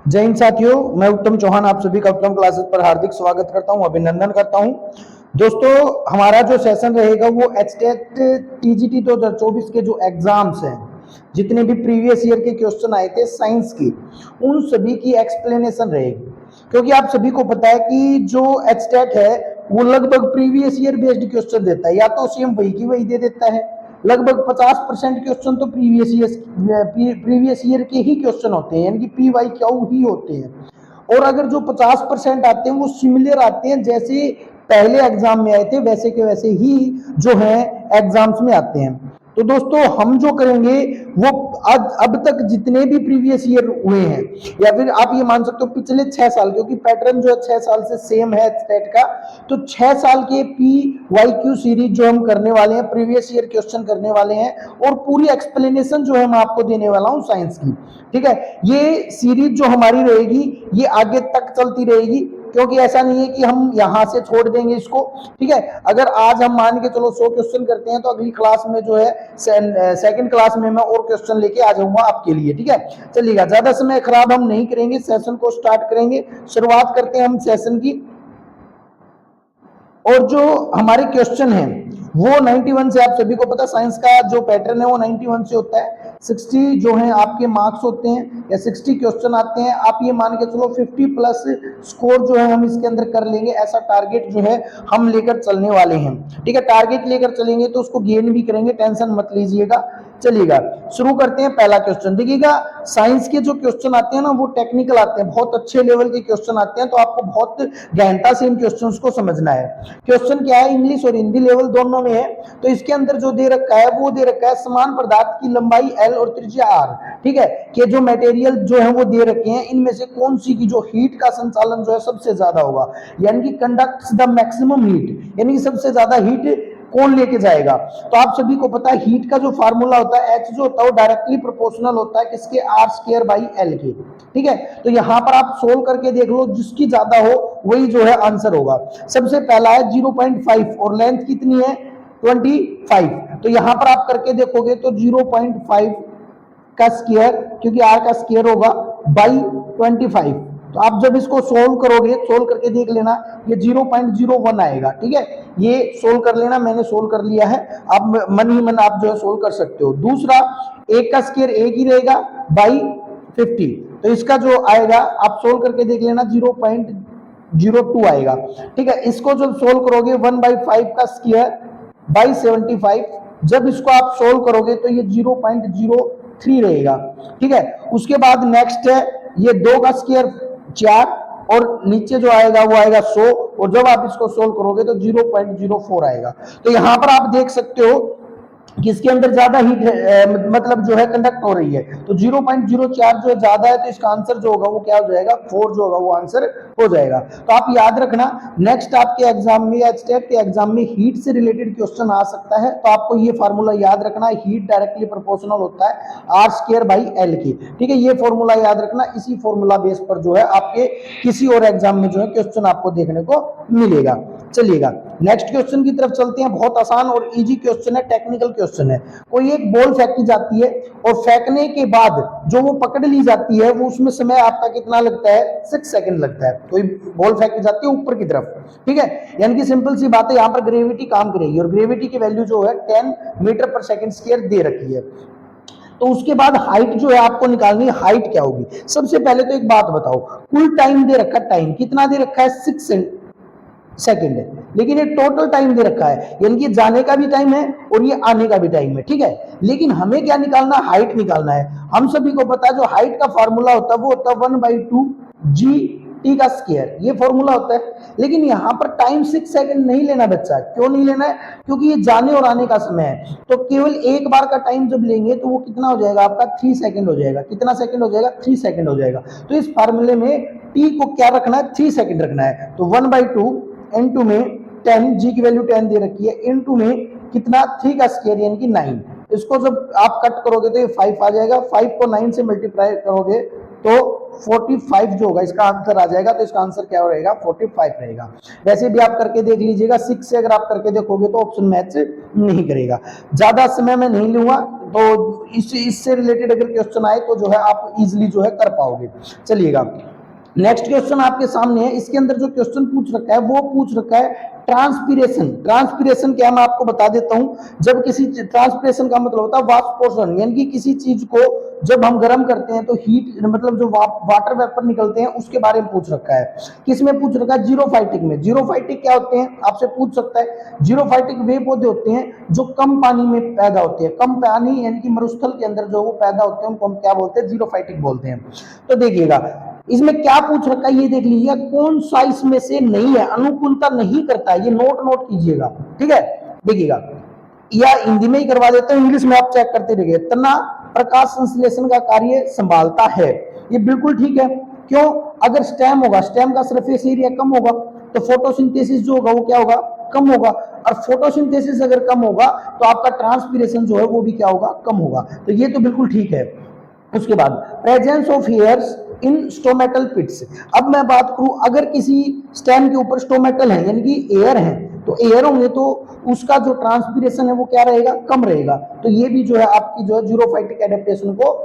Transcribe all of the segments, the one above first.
जय हिंद साथियों, मैं उत्तम चौहान आप सभी का उत्तम क्लासेस पर हार्दिक स्वागत करता हूं, अभिनंदन करता हूं। दोस्तों, हमारा जो सेशन रहेगा वो एचटेट टीजीटी 2024 के जो एग्जाम्स हैं, जितने भी प्रीवियस ईयर के क्वेश्चन आए थे साइंस की, उन सभी की एक्सप्लेनेशन रहेगी। क्योंकि आप सभी को पता है कि जो एचटेट है वो लगभग प्रीवियस ईयर बेस्ड क्वेश्चन देता है, या तो सेम वही की वही दे देता है। लगभग 50% क्वेश्चन तो प्रीवियस ईयर के ही क्वेश्चन होते हैं, यानी कि पी वाई क्यू ही होते हैं। और अगर जो 50% आते हैं वो सिमिलर आते हैं, जैसे पहले एग्जाम में आए थे वैसे के वैसे ही जो है एग्जाम्स में आते हैं। तो दोस्तों, हम जो करेंगे वो अब तक जितने भी प्रीवियस ईयर हुए हैं, या फिर आप ये मान सकते हो पिछले 6 साल, क्योंकि पैटर्न जो है 6 साल से सेम है स्टेट का, तो 6 साल के पी वाई क्यू सीरीज जो हम करने वाले हैं, प्रीवियस ईयर क्वेश्चन करने वाले हैं, और पूरी एक्सप्लेनेशन जो है मैं आपको देने वाला हूं साइंस की। ठीक है, ये सीरीज जो हमारी रहेगी ये आगे तक चलती रहेगी, क्योंकि ऐसा नहीं है कि हम यहां से छोड़ देंगे इसको। ठीक है, अगर आज हम मान के चलो 100 क्वेश्चन करते हैं, तो अगली क्लास में जो है सेकंड क्लास में मैं और क्वेश्चन लेके आ जाऊंगा आपके लिए। ठीक है, चलिएगा, ज्यादा समय खराब हम नहीं करेंगे, सेशन को स्टार्ट करेंगे। शुरुआत करते हैं हम सेशन की। और जो हमारे क्वेश्चन हैं वो 91 से, आप सभी को पता साइंस का जो पैटर्न है वो 91 से होता है। 60 जो है आपके मार्क्स होते हैं, या 60 क्वेश्चन आते हैं। आप ये मान के चलो 50 प्लस स्कोर जो है हम इसके अंदर कर लेंगे, ऐसा टारगेट जो है हम लेकर चलने वाले हैं। ठीक है, टारगेट लेकर चलेंगे तो उसको गेन भी करेंगे, टेंशन मत लीजिएगा। चलिएगा, शुरू करते हैं। पहला क्वेश्चन देखिएगा, साइंस के जो क्वेश्चन आते हैं ना वो टेक्निकल आते हैं, बहुत अच्छे लेवल के क्वेश्चन आते हैं, तो आपको बहुत गहनता से इन क्वेश्चंस को समझना है। क्वेश्चन क्या है, इंग्लिश और हिंदी लेवल दोनों में है। तो इसके अंदर जो दे रखा है वो दे रखा है समान पदार्थ की लंबाई एल और त्रिज्या आर। ठीक है, कि जो मटेरियल जो है वो दे रखे हैं, इनमें से कौन सी की जो हीट का संचालन जो है सबसे ज्यादा होगा, यानी कि कंडक्ट्स द मैक्सिमम हीट, यानी कि सबसे ज्यादा हीट कौन लेके जाएगा। तो आप सभी को पता है हीट का जो फार्मूला होता है, एच जो होता है वो डायरेक्टली प्रोपोर्शनल होता है किसके, आर स्क्वायर बाई एल के। ठीक है, तो यहां पर आप सोल्व करके देख लो, जिसकी ज्यादा हो वही जो है आंसर होगा। सबसे पहला है 0.5 और लेंथ कितनी है 25। तो यहां पर आप करके देखोगे तो 0.5 का स्क्वायर, क्योंकि आर का स्क्वायर होगा, बाई 25। तो आप जब इसको सोल्व करोगे, सोल्व करके देख लेना, ये 0.01 आएगा। ठीक है, ये सोल्व कर लेना, मैंने सोल्व कर लिया है। आप मन ही मन आप जो है सोल्व कर सकते हो। दूसरा, एक का स्क्वायर एक ही रहेगा बाई 50, तो इसका जो आएगा आप सोल्व करके देख लेना, 0.02 आएगा। ठीक है, इसको जब सोल्व करोगे 1/5 का स्क्वायर बाई 75, जब इसको आप सोल्व करोगे तो ये 0.03 रहेगा। ठीक है, उसके बाद नेक्स्ट है ये 2 का स्क्वायर 4, और नीचे जो आएगा वो आएगा 100, और जब आप इसको सोल्व करोगे तो 0.04 आएगा। तो यहां पर आप देख सकते हो किसके अंदर ज्यादा हीट मतलब जो है कंडक्ट हो रही है, तो 0.04 जो है ज्यादा है, तो इसका आंसर जो होगा वो क्या हो जाएगा, 4 जो होगा वो आंसर हो जाएगा। तो आप याद रखना, नेक्स्ट आपके एग्जाम में या स्टेट के एग्जाम में हीट से रिलेटेड क्वेश्चन आ सकता है, तो आपको ये फार्मूला याद रखना है, हीट डायरेक्टली प्रोपोर्शनल होता है आर स्क्वायर बाई एल की। ठीक है, ये फॉर्मूला याद रखना, इसी फॉर्मूला बेस पर जो है आपके किसी और एग्जाम में जो है क्वेश्चन आपको देखने को मिलेगा। चलिएगा, नेक्स्ट क्वेश्चन की तरफ चलते हैं। बहुत आसान और इजी क्वेश्चन है, टेक्निकल क्वेश्चन है। कोई एक बॉल फेंकी जाती है, और फेंकने के बाद जो वो पकड़ ली जाती है, वो उसमें समय आपका कितना लगता है, 6 सेकंड लगता है। कोई बॉल फेंकी जाती है ऊपर की तरफ, ठीक है, यानी कि सिंपल सी बात है, यहां पर ग्रेविटी काम करेगी, और ग्रेविटी की वैल्यू जो है 10 मीटर पर सेकंड स्क्वायर दे रखी है। तो उसके बाद हाइट जो है आपको निकालनी है, हाइट क्या होगी। सबसे पहले तो एक बात बताओ, कुल टाइम दे रखा है, टाइम कितना दे रखा है, 6 सेकंड है, लेकिन ये टोटल टाइम दे रखा है, यानी कि जाने का भी टाइम है और ये आने का भी टाइम है। ठीक है, लेकिन हमें क्या निकालना, हाइट निकालना है। हम सभी को पता है जो हाइट का फॉर्मूला होता है वो होता है 1/2 जी टी का स्क्वायर, ये फॉर्मूला होता है। लेकिन यहां पर टाइम 6 सेकंड नहीं लेना बच्चा, क्यों नहीं लेना है, क्योंकि ये जाने और आने का समय है। तो केवल एक बार का टाइम जब लेंगे तो वो कितना हो जाएगा आपका, 3 सेकंड हो जाएगा। कितना सेकंड हो जाएगा, 3 सेकंड हो जाएगा। तो इस फार्मूले में टी को क्या रखना है, 3 सेकंड रखना है। तो 1/2 इनटू में 10, जी की वैल्यू 10 दे रखी है, इनटू में कितना, 3 का स्क्वायर यानी कि 9। इसको जब आप कट करोगे तो ये 5 आ जाएगा, 5 को 9 से मल्टीप्लाई करोगे तो 45 जो होगा इसका आंसर आ जाएगा। तो इसका आंसर क्या रहेगा? 45 रहेगा। वैसे भी आप करके देख लीजिएगा, 6 से अगर आप करके देखोगे तो ऑप्शन मैच नहीं करेगा। ज्यादा समय मैं नहीं लूंगा, तो इससे रिलेटेड अगर क्वेश्चन आए तो जो है आप इजिली जो है कर पाओगे। चलिएगा, नेक्स्ट क्वेश्चन आपके सामने है। इसके अंदर जो क्वेश्चन पूछ रखा है वो पूछ रखा है ट्रांसपीरेशन। ट्रांसपीरेशन क्या, मैं आपको बता देता हूं। जब किसी ट्रांसपीरेशन का मतलब होता है वाष्पोषण, यानी कि किसी चीज को जब हम गर्म करते हैं तो हीट मतलब जो वाटर वेपर निकलते हैं उसके बारे में पूछ रखा है। किसमें पूछ रखा है? जीरोफाइटिक में। जीरोफाइटिक क्या होते हैं आपसे पूछ सकता है। जीरोफाइटिक वे पौधे होते हैं जो कम पानी में पैदा होते हैं। कम पानी यानी कि मरुस्थल के अंदर जो वो पैदा होते हैं उनको हम क्या बोलते हैं? जीरोफाइटिक बोलते हैं। तो देखिएगा इसमें क्या पूछ रखा है ये देख लीजिए, कौन सा इसमें से नहीं है, अनुकूलता नहीं करता है। ये नोट कीजिएगा, ठीक है। देखिएगा, या हिंदी में ही करवा देते हैं, इंग्लिश में आप चेक करते रहिए। तना प्रकाश संश्लेषण का कार्य संभालता है, ये बिल्कुल ठीक है। क्यों? अगर स्टेम होगा, स्टेम का सरफेस एरिया कम होगा तो फोटोसिंथेसिस जो होगा वो क्या होगा? कम होगा। और फोटोसिंथेसिस अगर कम होगा तो आपका ट्रांसपीरेशन जो है वो भी क्या होगा? कम होगा। तो ये तो बिल्कुल ठीक है। उसके बाद presence of hairs in stomatal pits. अब मैं बात करूं, अगर किसी स्टेम के ऊपर स्टोमेटल है यानी कि एयर है, तो एयर होंगे तो उसका जो ट्रांसपीरेशन है वो क्या रहेगा? कम रहेगा। तो ये भी जो है आपकी जो है जीरोफाइटिक एडेप्टेशन को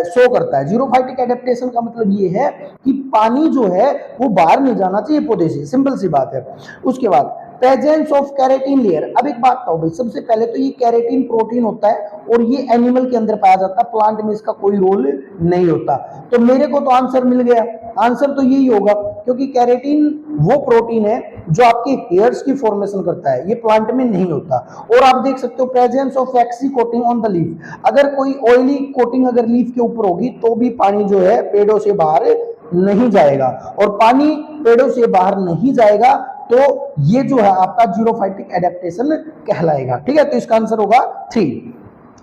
शो करता है। जीरोफाइटिक एडेप्टेशन का मतलब ये है कि पानी जो है वो बाहर नहीं जाना चाहिए पौधे से, सिंपल सी बात है। उसके बाद प्रेजेंस ऑफ कैरेटीन लेयर। अब एक बात बताओ भाई, सबसे पहले तो ये कैरेटीन प्रोटीन होता है और ये एनिमल के अंदर पाया जाता है, प्लांट में इसका कोई रोल नहीं होता। तो मेरे को तो आंसर मिल गया। आंसर तो यही होगा क्योंकि कैरेटीन वो प्रोटीन है जो आपके हेयर्स की फॉर्मेशन करता है, ये प्लांट में नहीं होता। और आप देख सकते हो presence of vaccine coating on the leaf. अगर कोई ऑयली कोटिंग अगर लीफ के ऊपर होगी तो भी पानी जो है पेड़ों से बाहर नहीं जाएगा, और पानी पेड़ों से बाहर नहीं जाएगा तो ये जो है आपका जीरोफाइटिक एडेप्टेशन कहलाएगा। ठीक है, तो इसका आंसर होगा 3।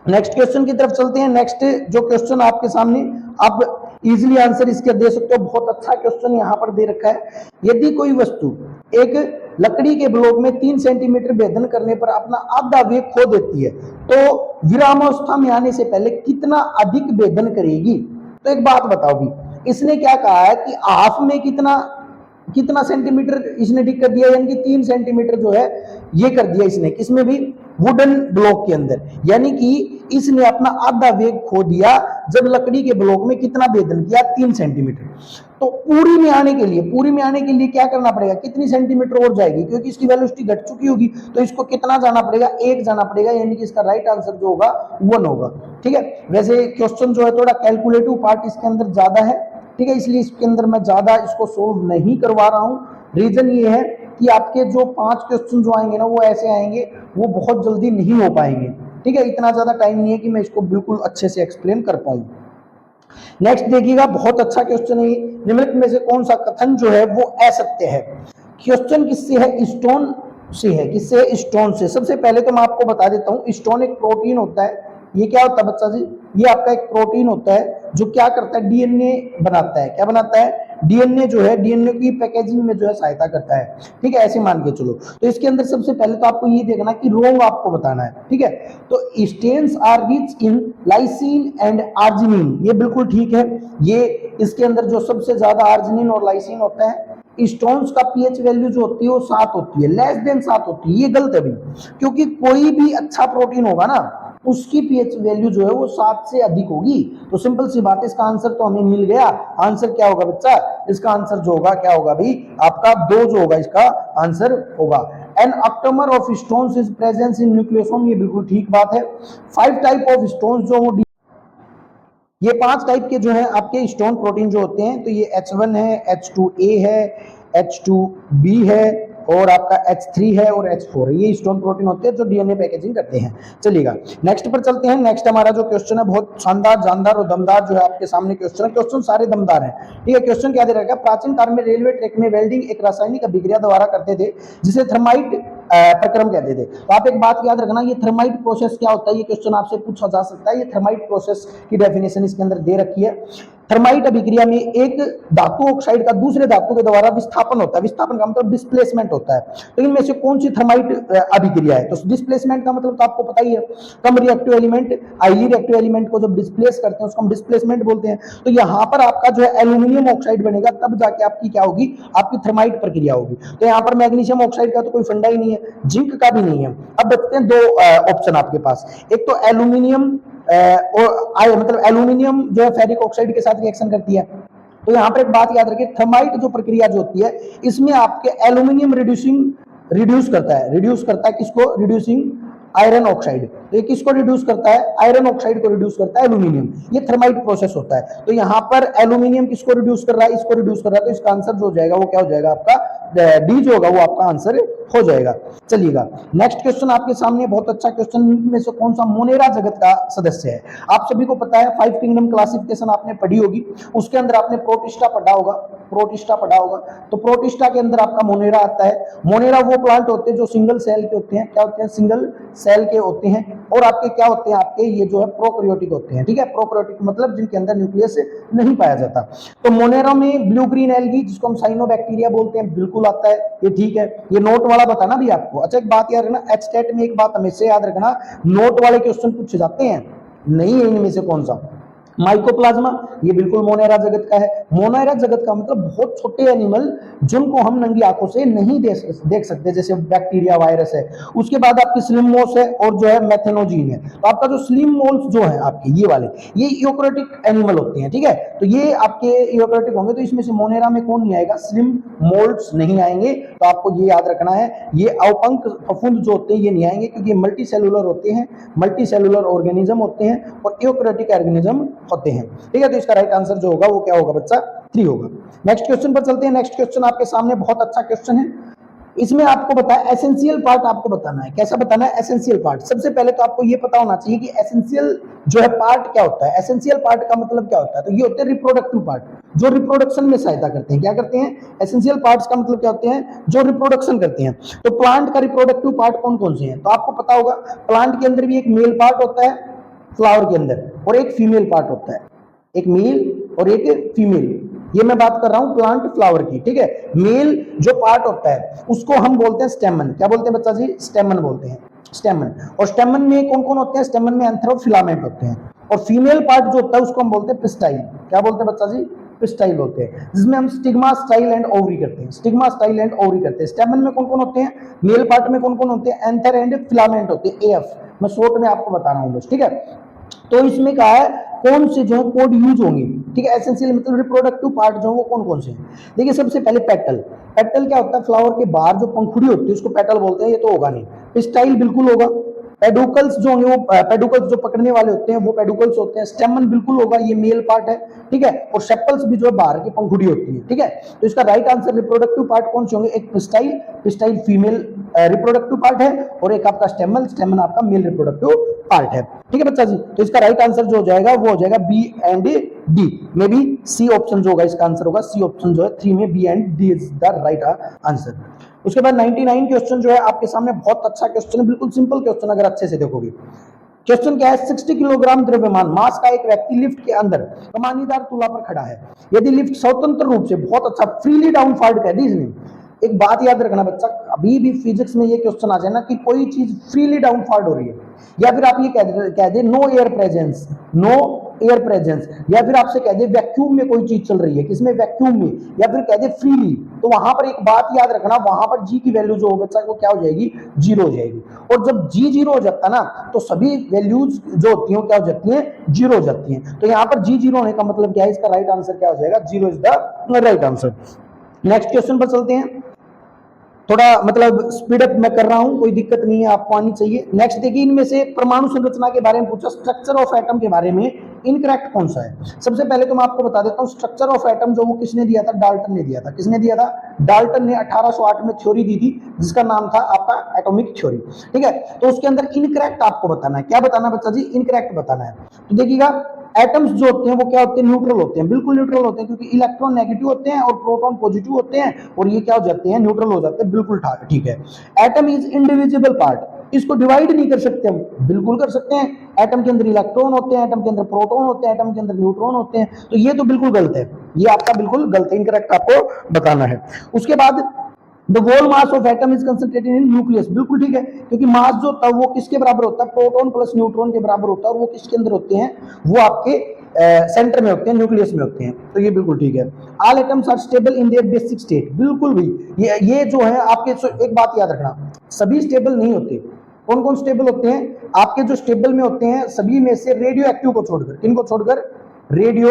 नेक्स्ट क्वेश्चन की तरफ चलते हैं। नेक्स्ट जो क्वेश्चन आपके सामने, आप इजीली आंसर इसके दे सकते हो। बहुत अच्छा क्वेश्चन यहाँ पर दे रखा है। यदि कोई वस्तु एक लकड़ी के ब्लॉक में 3 सेंटीमीटर भेदन करने पर अपना आधा वेग खो देती है तो विरामावस्था में आने से पहले कितना अधिक भेदन करेगी? तो एक बात बताओ भी, इसने क्या कहा है कि हाफ में कितना सेंटीमीटर इसने डिक कर दिया, यानी कि 3 सेंटीमीटर जो है ये कर दिया इसने, किसमें भी? वुडन ब्लॉक के अंदर। यानी कि इसने अपना आधा वेग खो दिया जब लकड़ी के ब्लॉक में कितना भेदन किया? 3 सेंटीमीटर। तो पूरी में आने के लिए क्या करना पड़ेगा? कितनी सेंटीमीटर और जाएगी? क्योंकि इसकी वेलोसिटी घट चुकी होगी तो इसको कितना जाना पड़ेगा? 1 जाना पड़ेगा, यानी कि इसका राइट आंसर जो होगा 1 होगा। ठीक है, वैसे क्वेश्चन जो है थोड़ा कैलकुलेटिव पार्ट इसके अंदर ज्यादा है, ठीक है, इसलिए इसके अंदर मैं ज्यादा इसको सोल्व नहीं करवा रहा हूं। रीजन ये है कि आपके जो 5 क्वेश्चन जो आएंगे ना वो ऐसे आएंगे, वो बहुत जल्दी नहीं हो पाएंगे। ठीक है, इतना ज्यादा टाइम नहीं है कि मैं इसको बिल्कुल अच्छे से एक्सप्लेन कर पाऊं। नेक्स्ट देखिएगा, बहुत अच्छा क्वेश्चन है। निम्नलिखित में से कौन सा कथन जो है वो असत्य है? क्वेश्चन किससे है? स्टोन से है। किससे है? स्टोन से। सबसे पहले तो मैं आपको बता देता हूं, स्टोन एक प्रोटीन होता है। ये क्या होता है बच्चा जी? ये आपका एक प्रोटीन होता है जो क्या करता है? डीएनए बनाता है। क्या बनाता है? डीएनए जो है, डीएनए की पैकेजिंग में जो है सहायता करता है। ठीक है, ऐसे मान के चलो। तो इसके अंदर सबसे पहले तो आपको ये देखना कि रोंग आपको बताना है। ठीक है, तो histones are rich in lysine and arginine, ये बिल्कुल ठीक है। ये इसके अंदर जो सबसे ज्यादा आर्जिनिन और लाइसिन होता है। स्टोन्स का पीएच वैल्यू जो होती है वो 7 होती है, लेस देन 7 होती है। ये गलत है भी, क्योंकि कोई भी अच्छा प्रोटीन होगा ना उसकी पीएच वैल्यू जो है वो 7 से अधिक होगी। तो सिंपल सी बात है, इसका आंसर तो हमें मिल गया। आंसर क्या होगा बच्चा? इसका आंसर जो होगा क्या होगा भाई? आपका 2 जो होगा इसका आंसर होगा। An octamer of histones is presence in nucleosome, ये बिल्कुल ठीक बात है। 5 टाइप ऑफ स्टोन्स जो वो, ये 5 टाइप के जो है आपके स्टोन प्रोटीन जो होते हैं, तो ये H1 है, H2A है, H2B है और आपका H3 है और H4 है। ये स्टोन प्रोटीन होते हैं जो डीएनए पैकेजिंग करते हैं। चलिएगा नेक्स्ट पर चलते हैं। नेक्स्ट हमारा जो क्वेश्चन है बहुत शानदार, जानदार और दमदार जो है आपके सामने क्वेश्चन है। क्वेश्चन सारे दमदार हैं। ठीक है, क्वेश्चन क्या दे रखा है? प्राचीन काल में रेलवे ट्रैक में वेल्डिंग एक रासायनिक अभिक्रिया द्वारा करते थे जिसे थर्माइट प्रक्रम कहते थे। तो आप एक बात याद रखना, ये थर्माइट प्रोसेस क्या होता है, ये क्वेश्चन आपसे पूछा जा सकता है। ये थर्माइट प्रोसेस की डेफिनेशन इसके अंदर दे रखी है। थर्माइट अभिक्रिया में एक धातु ऑक्साइड का दूसरे धातु के द्वारा विस्थापन होता है। विस्थापन का मतलब डिस्प्लेसमेंट होता है। तो इनमें से कौन सी थर्माइट अभिक्रिया है? तो डिस्प्लेसमेंट का मतलब तो आपको पता ही है, कम reactive element highly reactive element को जब डिस्प्लेस करते हैं उसको हम डिस्प्लेसमेंट बोलते हैं। तो यहाँ पर आपका जो है एल्यूमिनियम ऑक्साइड बनेगा, तब जाके आपकी क्या होगी, आपकी थर्माइट प्रक्रिया होगी। तो यहाँ पर मैग्नीशियम ऑक्साइड का तो कोई फंडा ही नहीं है, जिंक का भी नहीं है। अब बचते हैं दो ऑप्शन आपके पास, एक तो एल्यूमिनियम और मतलब एल्यूमिनियम जो है फेरिक ऑक्साइड के साथ रिएक्शन करती है। तो यहां पर एक बात याद रखिए, थर्माइट जो प्रक्रिया जो होती है इसमें आपके एल्यूमिनियम रिड्यूस करता है किसको, रिड्यूसिंग आयरन ऑक्साइड। तो ये किसको रिड्यूस करता है, आयरन ऑक्साइड को रिड्यूस करता है एल्यूमिनियम। ये थर्माइट प्रोसेस होता है। तो यहाँ पर एल्यूमिनियम किसको रिड्यूस कर रहा है, इसको रिड्यूस कर रहा है। तो इसका आंसर जो हो जाएगा वो क्या हो जाएगा, आपका डी जो होगा वो आपका आंसर हो जाएगा। चलिएगा नेक्स्ट क्वेश्चन आपके सामने, बहुत अच्छा क्वेश्चन, में से कौन सा मोनेरा जगत का सदस्य है? आप सभी को पता है 5 किंगडम क्लासिफिकेशन आपने पढ़ी होगी, उसके अंदर आपने प्रोटिस्टा पढ़ा होगा, तो प्रोटिस्टा के अंदर आपका मोनेरा आता है। मोनेरा वो प्लांट होते हैं जो सिंगल सेल के होते हैं, क्या होते हैं, सिंगल सेल के होते हैं। और आपके क्या होते हैं, आपके ये जो है प्रोकैरियोटिक होते हैं। ठीक है, प्रोकैरियोटिक मतलब जिनके अंदर न्यूक्लियस नहीं पाया जाता। तो मोनेरा में ब्लू ग्रीन एल्गी जिसको हम साइनोबैक्टीरिया बोलते हैं बिल्कुल आता है, ये ठीक है। ये नोट वाला बताना भी आपको। अच्छा एक बात याद रखना, एचटेट में एक बात हमेशा याद रखना, नोट वाले क्वेश्चन पूछे जाते हैं, नहीं है इनमें से कौन सा। माइकोप्लाज्मा ये बिल्कुल मोनेरा जगत का है। मोनेरा जगत का मतलब बहुत छोटे एनिमल जिनको हम नंगी आंखों से नहीं देख सकते, जैसे बैक्टीरिया, वायरस है। उसके बाद आपकी स्लिम मोल्स है और जो है मेथेनोजीन है। तो आपका जो स्लिम मोल्स जो है आपके ये वाले, ये यूकैरियोटिक एनिमल होते हैं। ठीक है, तो ये आपके यूकैरियोटिक होंगे। तो इसमें से मोनेरा में कौन नहीं आएगा, स्लिम मोल्स नहीं आएंगे। तो आपको ये याद रखना है, ये अवपंक फफूंद जो होते हैं ये नहीं आएंगे, क्योंकि मल्टी सेलुलर होते हैं, मल्टी सेलुलर ऑर्गेनिज्म होते हैं और यूकैरियोटिक ऑर्गेनिज्म होते हैं। ठीक है, तो इसका राइट आंसर जो होगा वो क्या होगा बच्चा, 3 होगा। नेक्स्ट क्वेश्चन पर चलते हैं। नेक्स्ट क्वेश्चन आपके सामने बहुत अच्छा क्वेश्चन है। इसमें आपको बताया एसेंशियल पार्ट आपको बताना है। कैसा बताना है, एसेंशियल पार्ट। सबसे पहले तो आपको ये पता होना चाहिए कि एसेंशियल जो है पार्ट क्या होता है। एसेंशियल पार्ट का मतलब क्या होता है, तो ये होते हैं रिप्रोडक्टिव पार्ट, जो रिप्रोडक्शन में सहायता करते हैं। क्या करते हैं, एसेंशियल पार्ट्स का मतलब क्या होते हैं, जो रिप्रोडक्शन करते हैं। तो प्लांट का रिप्रोडक्टिव पार्ट कौन कौन से हैं, तो आपको पता होगा प्लांट के अंदर भी एक मेल पार्ट होता है फ्लावर के अंदर, और एक फीमेल पार्ट होता है, एक मेल और एक फीमेल। ये मैं बात कर रहा हूं प्लांट फ्लावर की। ठीक है, मेल जो पार्ट होता है उसको हम बोलते हैं स्टेमन। क्या बोलते हैं बच्चा जी, स्टेमन बोलते हैं, स्टेमन। और स्टेमन में कौन कौन होते हैं, स्टेमन में एंथेरोफिलामेंट होते हैं। और फीमेल पार्ट जो होता है उसको हम बोलते हैं पिस्टाइल। क्या बोलते हैं बच्चा जी, पिस्टाइल होते हैं, जिसमें हम स्टिग्मा, स्टाइल एंड ओवरी करते हैं। स्टिग्मा, स्टाइल एंड ओवरी करते हैं। स्टेमन में कौन कौन होते हैं, मेल पार्ट में कौन कौन होते हैं, एंथर एंड फिलामेंट होते हैं, एएफ। मैं शॉर्ट में आपको बता रहा हूं बस। ठीक है, तो इसमें कहा है कौन से जो है कोड यूज होंगे। ठीक है, एसेंशियल मतलब रिप्रोडक्टिव पार्ट जो है वो कौन कौन से हैं। देखिए सबसे पहले पेटल। पेटल क्या होता है, फ्लावर के बाहर जो पंखुड़ी होती है उसको पेटल बोलते हैं, ये तो होगा नहीं। पिस्टाइल बिल्कुल होगा। पेडुकल्स जो होंगे वो पेडुकल्स जो पकड़ने वाले होते हैं वो पेडुकल्स होते हैं। स्टेमन बिल्कुल होगा, ये मेल पार्ट है। ठीक है, और सेपल्स भी जो है बाहर की पंखुड़ी होती है। ठीक है, तो इसका राइट आंसर रिप्रोडक्टिव पार्ट कौन से होंगे, एक पिस्टाइल, पिस्टाइल फीमेल रिप्रोडक्टिव पार्ट है, और एक आपका स्टेमन, स्टेमन आपका मेल रिप्रोडक्टिव पार्ट है। ठीक है बच्चा जी, तो इसका राइट आंसर जो हो जाएगा वो हो जाएगा B and D. May be C option जो होगा इसका आंसर होगा, सी ऑप्शन जो है 3 में B and D is the right answer. उसके बाद 99 क्वेश्चन जो है आपके सामने, बहुत अच्छा क्वेश्चन है, बिल्कुल सिंपल क्वेश्चन अगर अच्छे से देखोगे। क्वेश्चन क्या है, 60 किलोग्राम द्रव्यमान मास का एक व्यक्ति लिफ्ट के अंदर कमानीदार तुला पर खड़ा है। यदि लिफ्ट स्वतंत्र रूप से, बहुत अच्छा, फ्रीली डाउन फाल्ट कह दी इसने। एक बात याद रखना बच्चा, अभी भी फिजिक्स में ये क्वेश्चन आ जाए ना कि कोई चीज फ्रीली डाउन फाल्ट हो रही है, या फिर आप ये कह दे no air presence, no air presence, या फिर आपसे कह दे वैक्यूम में कोई चीज चल रही है, किसमें, वैक्यूम में, या फिर कह दे फ्रीली, तो वहां पर एक बात याद रखना, वहां पर जी की वैल्यू जो हो बच्चा वो क्या हो जाएगी, 0 हो जाएगी। और जब जी 0 हो जाता है ना तो सभी वैल्यूज जो होती है क्या हो जाती है, 0 हो जाती है। तो यहाँ पर जी 0 होने का मतलब क्या है, इसका राइट आंसर क्या हो जाएगा, 0 is the right answer. Next question पर चलते हैं। थोड़ा मतलब स्पीड अप मैं कर रहा हूं, कोई दिक्कत नहीं है, आपको आनी चाहिए। नेक्स्ट देखिए, इनमें से परमाणु संरचना के बारे में पूछा, स्ट्रक्चर ऑफ एटम के बारे में इनकरेक्ट कौन सा है। सबसे पहले तो मैं आपको बता देता हूं, स्ट्रक्चर ऑफ एटम जो वो किसने दिया था, डाल्टन ने दिया था। किसने दिया था, डाल्टन ने 1808 में थ्योरी दी थी जिसका नाम था आपका एटॉमिक थ्योरी। ठीक है, तो उसके अंदर इनकरेक्ट आपको बताना है। क्या बताना बच्चा जी, इनकरेक्ट बताना है। तो देखिएगा एटम्स जो होते हैं वो क्या होते हैं, न्यूट्रल होते हैं, बिल्कुल न्यूट्रल होते हैं, क्योंकि इलेक्ट्रॉन नेगेटिव होते हैं और प्रोटॉन पॉजिटिव होते हैं, और ये क्या हो जाते हैं, न्यूट्रल हो जाते हैं, बिल्कुल ठीक है। एटम इज इंडिविजिबल पार्ट, इसको डिवाइड नहीं कर सकते हम, बिल्कुल कर सकते हैं। एटम के अंदर इलेक्ट्रॉन होते हैं, एटम के अंदर प्रोटॉन होते हैं, एटम के अंदर न्यूट्रॉन होते हैं, तो ये तो बिल्कुल गलत है, ये आपका बिल्कुल गलत है, इनकरेक्ट आपको बताना है। उसके बाद the whole mass of atom is concentrated in nucleus, बिल्कुल ठीक है, क्योंकि मास जो होता है वो किसके बराबर होता है, प्रोटॉन प्लस न्यूट्रॉन के बराबर होता है, और वो किसके अंदर होते हैं, वो आपके सेंटर में होते हैं, न्यूक्लियस में होते हैं, तो ये बिल्कुल ठीक है। All atoms are stable in their basic state, बिल्कुल भी ये जो है आपके, एक बात याद रखना, सभी स्टेबल नहीं होते। कौन कौन स्टेबल होते हैं, आपके जो स्टेबल में होते हैं सभी में से रेडियो एक्टिव को छोड़कर, किनको छोड़कर, रेडियो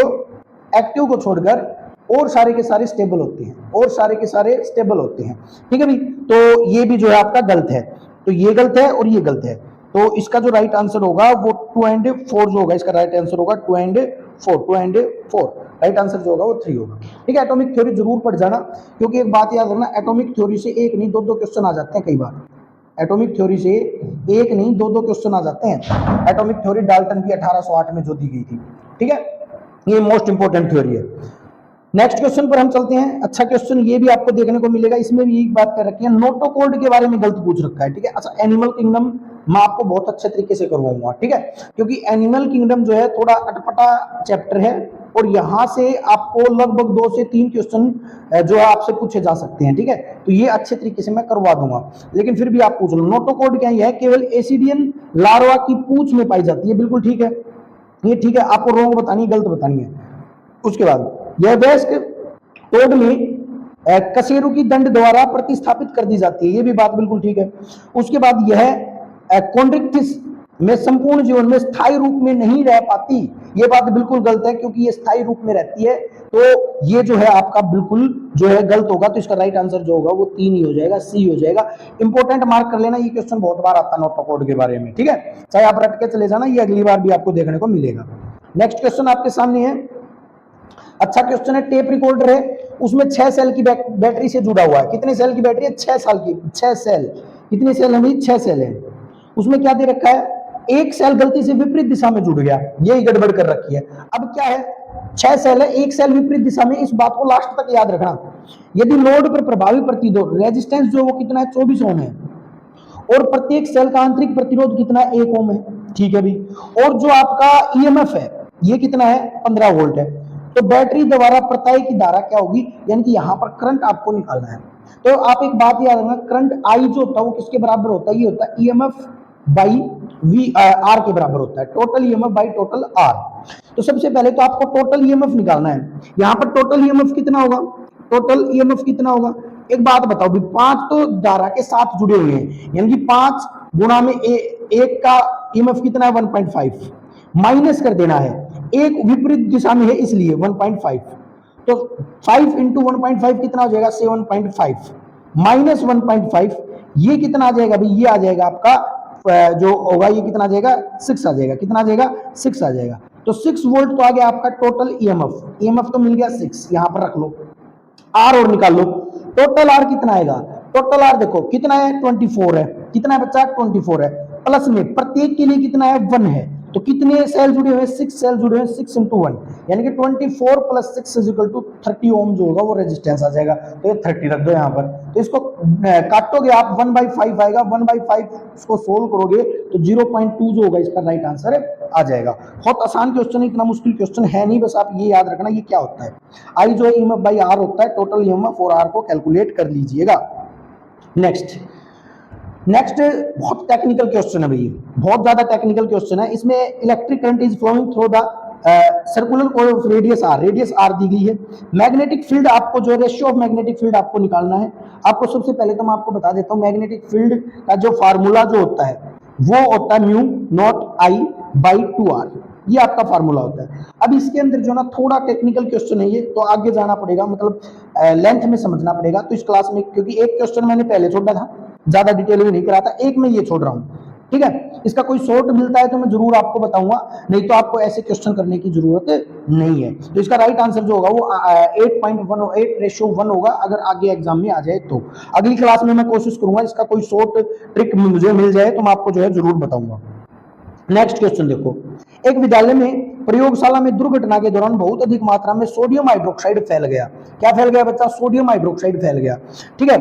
एक्टिव को छोड़कर, और सारे के सारे स्टेबल होते हैं, और सारे के सारे स्टेबल होते हैं, ठीक है भाई। तो ये भी जो है आपका गलत है, तो ये गलत है और ये गलत है, तो इसका जो राइट आंसर होगा वो 2 and 4 जो होगा, इसका राइट आंसर होगा 2 and 4, राइट आंसर जो होगा वो 3 होगा, ठीक है। एटॉमिक थ्योरी जरूर पढ़ जाना, क्योंकि एक बात याद रखना, एटॉमिक थ्योरी से एक नहीं दो क्वेश्चन आ जाते हैं कई बार, एटॉमिक थ्योरी से एक नहीं दो क्वेश्चन आ जाते हैं। एटॉमिक थ्योरी डाल्टन की 1808 में जो दी गई थी, ठीक है, ये मोस्ट इंपोर्टेंट थ्योरी है। नेक्स्ट क्वेश्चन पर हम चलते हैं। अच्छा क्वेश्चन ये भी आपको देखने को मिलेगा, इसमें भी एक बात कर रखी है, नोटोकॉर्ड के बारे में गलत पूछ रखा है, ठीक है। अच्छा, एनिमल किंगडम मैं आपको बहुत अच्छे तरीके से करवाऊंगा, ठीक है, क्योंकि एनिमल किंगडम जो है थोड़ा अटपटा चैप्टर है, और यहां से आपको लगभग 2 से 3 क्वेश्चन जो है आपसे पूछे जा सकते हैं, ठीक है, तो ये अच्छे तरीके से मैं करवा दूंगा, लेकिन फिर भी आप पूछ लो। नोटोकॉर्ड क्या है, केवल एसिडियन लार्वा की पूंछ में पाई जाती है, बिल्कुल ठीक है, ये ठीक है, आपको रॉन्ग बतानी है, गलत बतानी है। उसके बाद यह वयस्क टोड में कशेरु की दंड द्वारा प्रतिस्थापित कर दी जाती है, ये भी बात बिल्कुल ठीक है। उसके बाद यह कॉन्ड्रिक्टिस में संपूर्ण जीवन में स्थायी रूप में नहीं रह पाती, ये बात बिल्कुल गलत है, क्योंकि ये स्थायी रूप में रहती है, तो ये जो है आपका बिल्कुल जो है गलत होगा, तो इसका राइट आंसर जो होगा वो 3 ही हो जाएगा, सी हो जाएगा। इंपॉर्टेंट मार्क कर लेना, ये क्वेश्चन बहुत बार आता है नोटोकॉर्ड के बारे में, ठीक है, चाहे आप रट के चले जाना, ये अगली बार भी आपको देखने को मिलेगा। नेक्स्ट क्वेश्चन आपके सामने है, अच्छा क्वेश्चन है, टेप रिकॉर्डर है, उसमें 6 सेल की बैटरी से जुड़ा हुआ है, कितने सेल की बैटरी है, 6 साल की, 6 सेल, कितने सेल है, 6 सेल है। उसमें क्या दे रखा है, एक सेल गलती से विपरीत दिशा में जुड़ गया, यही गड़बड़ कर रखी है। अब क्या है, 6 सेल है, एक सेल विपरीत दिशा में, इस बात को लास्ट तक याद रखना। यदि लोड पर प्रभावी प्रतिरोध रेजिस्टेंस जो वो कितना है, 24 ओम है, और प्रत्येक सेल का आंतरिक प्रतिरोध कितना है, 1 ओम है, ठीक है भी, और जो आपका ईएमएफ है ये कितना है, 15 वोल्ट है, तो बैटरी द्वारा प्रत्यय की धारा क्या होगी, यानी कि यहां पर करंट आपको निकालना है। तो आप एक बात याद रखना, करंट आई जो होता है वो किसके बराबर होता है, ये होता है ईएमएफ बाई वी आर के बराबर होता है, total EMF by total R. तो सबसे पहले तो आपको टोटल ईएमएफ निकालना है, यहां पर टोटल ईएमएफ कितना होगा, टोटल ईएमएफ कितना होगा, एक बात बताओ भी, 5 तो धारा के साथ जुड़े हुए हैं, यानी कि 5 गुणा में एक का ईएमएफ कितना है, 1.5, माइनस कर देना है, एक विपरीत दिशा में है इसलिए 1.5, तो 5 इंटू 1.5 कितना हो जाएगा, 7.5 माइनस 1.5, ये कितना आ जाएगा भाई, ये आ जाएगा आपका जो होगा ये कितना आ जाएगा, 6 आ जाएगा, कितना आ जाएगा, 6 आ जाएगा। तो 6 वोल्ट तो आ गया आपका टोटल ईएमएफ, ईएमएफ तो मिल गया 6, यहां पर रख लो, आर और निकाल लो, टोटल आर कितना आएगा, टोटल आर देखो कितना है, 24 है, कितना है बच्चा, 24 है, प्लस में प्रत्येक के लिए कितना है, 1 है, तो कितने सेल जुड़े हुए हैं, 6 सेल जुड़े हुए हैं, 6 इंटू 1 यानी कि 24 प्लस 6 इज इक्वल टू 30 ओम जो होगा वो रेजिस्टेंस आ जाएगा, तो ये 30 रख दो यहाँ पर, तो इसको काटोगे आप 1/5 आएगा, 1/5 इसको सोल्व करोगे तो 0.2 जो होगा इसका राइट आंसर आ जाएगा। बहुत आसान क्वेश्चन है, इतना मुश्किल क्वेश्चन है नहीं, बस आप ये याद रखना ये क्या होता है, आई जो है ईएमएफ बाई आर होता है, टोटल ईएमएफ और आर को कैलकुलेट कर लीजिएगा। नेक्स्ट बहुत टेक्निकल क्वेश्चन है भाई, बहुत ज्यादा टेक्निकल क्वेश्चन है, इसमें electric current is flowing through the circular coil of radius R दी गई है। मैग्नेटिक फील्ड आपको जो रेशियो ऑफ मैग्नेटिक फील्ड आपको निकालना है। आपको सबसे पहले तो मैं आपको बता देता हूं, मैग्नेटिक फील्ड का जो फार्मूला जो होता है वो होता है mu not I by 2r, ये आपका फार्मूला होता है। अब इसके अंदर जो ना थोड़ा टेक्निकल क्वेश्चन है ये, तो आगे जाना पड़ेगा, मतलब लेंथ में समझना पड़ेगा, तो इस क्लास में, क्योंकि एक क्वेश्चन मैंने पहले छोड़ा था, ज्यादा डिटेल में नहीं करा था, एक में ये छोड़ रहा हूं, ठीक है। इसका कोई शॉर्ट मिलता है तो मैं जरूर आपको बताऊंगा, नहीं तो आपको ऐसे क्वेश्चन करने की जरूरत नहीं है। तो इसका राइट आंसर जो होगा वो 8.1 होगा, अगर आगे एग्जाम में आ जाए तो। अगली क्लास में मैं कोशिश करूंगा इसका कोई शॉर्ट ट्रिक मुझे मिल जाए तो मैं आपको जो है जरूर बताऊंगा। नेक्स्ट क्वेश्चन देखो, एक विद्यालय में प्रयोगशाला में दुर्घटना के दौरान बहुत अधिक मात्रा में सोडियम हाइड्रोक्साइड फैल गया। क्या फैल गया बच्चा? सोडियम हाइड्रोक्साइड फैल गया। ठीक है,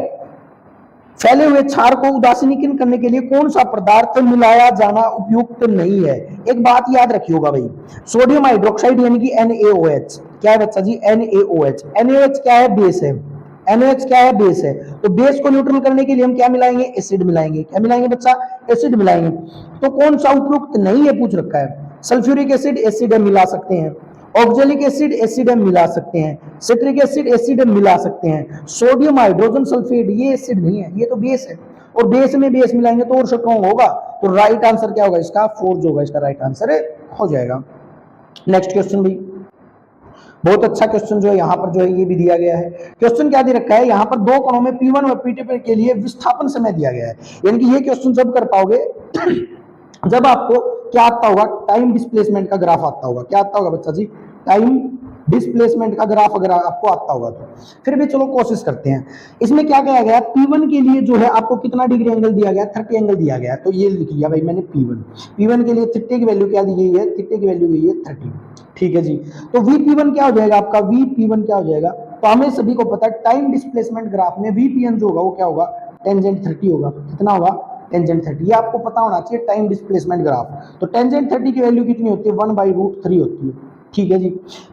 फैले हुए क्षार को उदासीनीकरण करने के लिए कौन सा पदार्थ मिलाया जाना उपयुक्त नहीं है? एक बात याद रखिएगा भाई, सोडियम हाइड्रोक्साइड यानी कि NaOH, क्या है बच्चा जी? NaOH। NaOH क्या है? बेस है। NaOH क्या है? बेस है। तो बेस को न्यूट्रल करने के लिए हम क्या मिलाएंगे? एसिड मिलाएंगे। क्या मिलाएंगे बच्चा? एसिड मिलाएंगे। तो कौन सा उपयुक्त नहीं है पूछ रखा है। सल्फ्यूरिक एसिड, एसिड हम मिला सकते हैं। ऑक्जेलिक एसिड, एसिड हम मिला सकते हैं। सिट्रिक एसिड, एसिड हम मिला सकते हैं। सोडियम हाइड्रोजन सल्फेट ये एसिड नहीं है, ये तो बेस है, और बेस में बेस मिलाएंगे तो और स्ट्रॉन्ग होगा। तो राइट आंसर क्या होगा इसका? 4 जो होगा इसका राइट आंसर हो जाएगा। नेक्स्ट क्वेश्चन भाई, बहुत अच्छा क्वेश्चन जो है यहाँ पर जो है ये भी दिया गया है। क्वेश्चन क्या दे रखा है यहाँ पर? दो कणों में P1 और P2 के लिए विस्थापन समय दिया गया है। यानी कि ये क्वेश्चन जब कर पाओगे जब आपको क्या आता होगा? टाइम डिस्प्लेसमेंट का ग्राफ आता होगा। क्या आता होगा बच्चा जी? टाइम डिस्प्लेसमेंट का ग्राफ अगर आपको आता होगा तो। फिर भी चलो कोशिश करते हैं। इसमें क्या कहा गया? P1 के लिए जो है आपको कितना डिग्री एंगल दिया गया? 30 एंगल दिया गया। तो ये लिख लिया भाई मैंने P1 के लिए 30 की वैल्यू क्या दी गई है? 30 की वैल्यू गई है 30। ठीक है जी। तो VP1 क्या हो जाएगा आपका? VP1 क्या हो जाएगा? तो हमें सभी को पता है टाइम डिस्प्लेसमेंट ग्राफ में VPN जो होगा वो क्या होगा? टेंजेंट 30 होगा। कितना होगा? टेंजेंट 30। ये आपको पता होना चाहिए टाइम डिस्प्लेसमेंट ग्राफ। तो टेंजेंट 30 की वैल्यू कितनी होती है? 1/√3 होती है। ठीक है जी।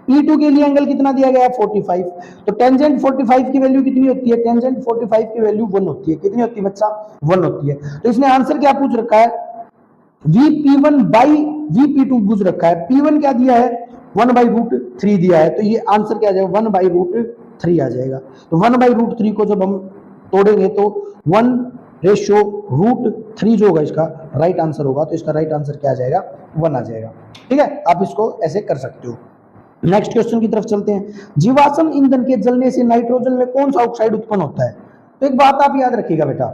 P2 के लिए एंगल कितना दिया गया है? 45। तो टेंजेंट 45 की वैल्यू कितनी होती है? टेंजेंट 45 की वैल्यू 1 होती है। कितनी होती है बच्चा? 1 होती है। तो इसने आंसर क्या पूछ रखा है? VP1 बाई VP2 पूछ रखा है। P1 क्या दिया है? 1/√3 दिया है। तो ये आंसर क्या आ जाएगा? 1/√3 आ जाएगा। तो 1/√3 को जब हम तोड़ेंगे तो 1/√3 जो होगा इसका राइट आंसर होगा। तो इसका राइट आंसर क्या आ जाएगा? 1 आ जाएगा। ठीक है, आप इसको ऐसे कर सकते हो। नेक्स्ट क्वेश्चन की तरफ चलते हैं। जीवाश्म ईंधन के जलने से नाइट्रोजन में कौन सा ऑक्साइड उत्पन्न होता है? तो एक बात आप याद रखिएगा बेटा,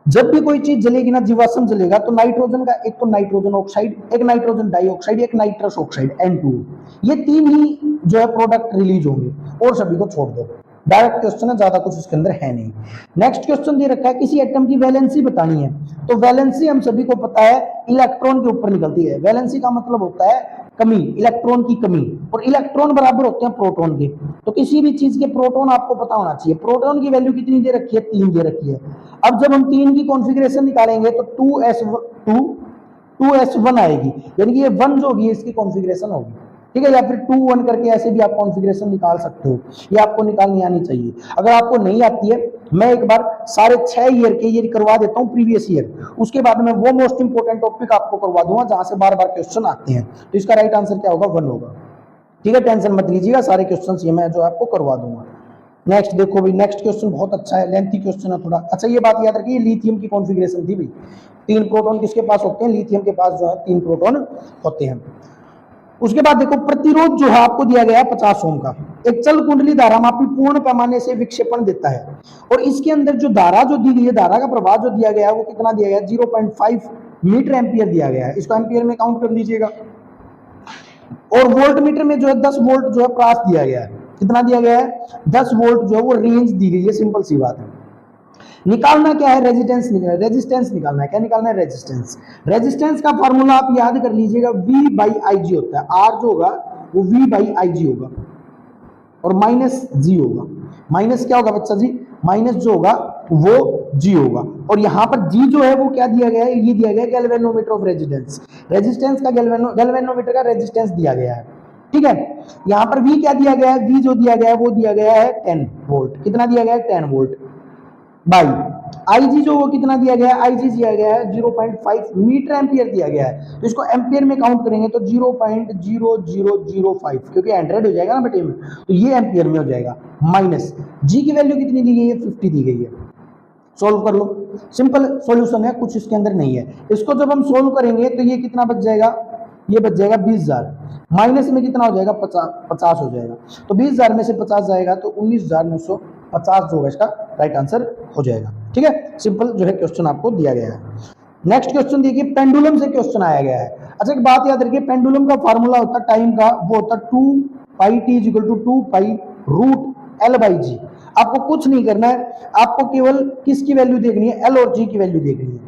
जब भी कोई चीज जलेगी ना, जीवाश्म जलेगा, तो नाइट्रोजन का एक तो नाइट्रोजन ऑक्साइड, एक नाइट्रोजन डाइऑक्साइड, एक नाइट्रस ऑक्साइड N2, ये तीन ही जो है प्रोडक्ट रिलीज होंगे, और सभी को छोड़ दो। डायरेक्ट क्वेश्चन है, ज्यादा कुछ इसके अंदर है नहीं। नेक्स्ट क्वेश्चन दे रखा है किसी एटम की वैलेंसी बतानी है। तो वैलेंसी हम सभी को पता है इलेक्ट्रॉन के ऊपर निकलती है। वैलेंसी का मतलब होता है कमी, इलेक्ट्रॉन की कमी, और इलेक्ट्रॉन बराबर होते हैं प्रोटॉन के। तो किसी भी चीज के प्रोटॉन आपको पता होना चाहिए। प्रोटॉन की वैल्यू कितनी दे रखी है? 3 दे रखी है। अब जब हम 3 की कॉन्फ़िगरेशन निकालेंगे तो 2s1 आएगी, यानी कि ये 1 जो होगी इसकी कॉन्फ़िगरेशन होगी। ठीक है, या फिर 2 1 करके ऐसे भी आप कॉन्फ़िगरेशन निकाल सकते हो। ये आपको निकालनी आनी चाहिए। अगर आपको नहीं आती है, मैं एक बार सारे 6 ईयर के ये करवा देता हूँ प्रीवियस ईयर, उसके बाद में वो मोस्ट इंपोर्टेंट टॉपिक आपको करवा दूंगा जहां से बार बार क्वेश्चन आते हैं। तो इसका राइट आंसर क्या होगा? 1 होगा। ठीक है, टेंशन मत लीजिएगा, सारे क्वेश्चन ये मैं जो आपको करवा दूंगा। नेक्स्ट देखो भाई, नेक्स्ट क्वेश्चन बहुत अच्छा है, लेंथी क्वेश्चन है थोड़ा। अच्छा ये बात याद रखिए, लिथियम की कॉन्फ़िगरेशन थी भाई। 3 प्रोटॉन किसके पास होते हैं? लिथियम के पास जो है 3 प्रोटॉन होते हैं। उसके बाद देखो प्रतिरोध जो है आपको दिया गया है 50 ओम का। एक चल कुंडली धारा मापी पूर्ण पैमाने से विक्षेपण देता है, और इसके अंदर जो धारा जो दी गई है, धारा का प्रवाह जो दिया गया है वो कितना दिया गया है? 0.5 मीटर एम्पियर दिया गया है। इसको एम्पियर में काउंट कर लीजिएगा। और वोल्ट मीटर में जो है 10 वोल्ट जो है प्रास दिया गया है। कितना दिया गया है? 10 वोल्ट जो है वो रेंज दी गई है। सिंपल सी बात है। निकालना क्या है? रेजिस्टेंस निकालना है। क्या निकालना है? रेजिस्टेंस। रेजिस्टेंस का फॉर्मूला आप याद कर लीजिएगा, V/Ig होता है। R जो होगा वो V/Ig होगा, और माइनस G होगा। माइनस क्या होगा बच्चा जी? माइनस जो होगा वो G होगा। और यहां पर G जो है वो क्या दिया गया है? ये दिया गया है गैल्वेनोमीटर ऑफ रेजिस्टेंस। रेजिस्टेंस का गैल्वेनोमीटर का रेजिस्टेंस दिया गया है। ठीक है, यहां पर V क्या दिया गया है? V जो दिया गया है वो दिया गया है 10 वोल्ट। कितना दिया गया है? 10 वोल्ट। बाई Ig जो वो कितना दिया गया है? Ig दिया गया है 0.5 मीटर एम्पियर दिया गया है। तो इसको एम्पियर में काउंट करेंगे तो 0.0005, क्योंकि 100 हो जाएगा ना बेटे में, तो ये एम्पियर में हो जाएगा। माइनस G की वैल्यू कितनी दी गई है? 50 दी गई है। सोल्व कर लो, सिंपल सॉल्यूशन है, कुछ इसके अंदर नहीं है। इसको जब हम सोल्व करेंगे तो ये कितना बच जाएगा? ये बच जाएगा 20,000। माइनस में कितना हो जाएगा? 50 हो जाएगा। तो 20,000 में से 50 जाएगा तो 19,950 जो होगा इसका राइट आंसर हो जाएगा। ठीक है, सिंपल जो है क्वेश्चन आपको दिया गया है। नेक्स्ट क्वेश्चन देखिए, पेंडुलम से क्वेश्चन आया गया है। अच्छा एक बात याद रखिए, पेंडुलम का फॉर्मूला होता है टाइम का, वो होता है 2πt=2π√L/G। आपको कुछ नहीं करना है, आपको केवल किसकी वैल्यू देखनी है? L और G की वैल्यू देखनी है।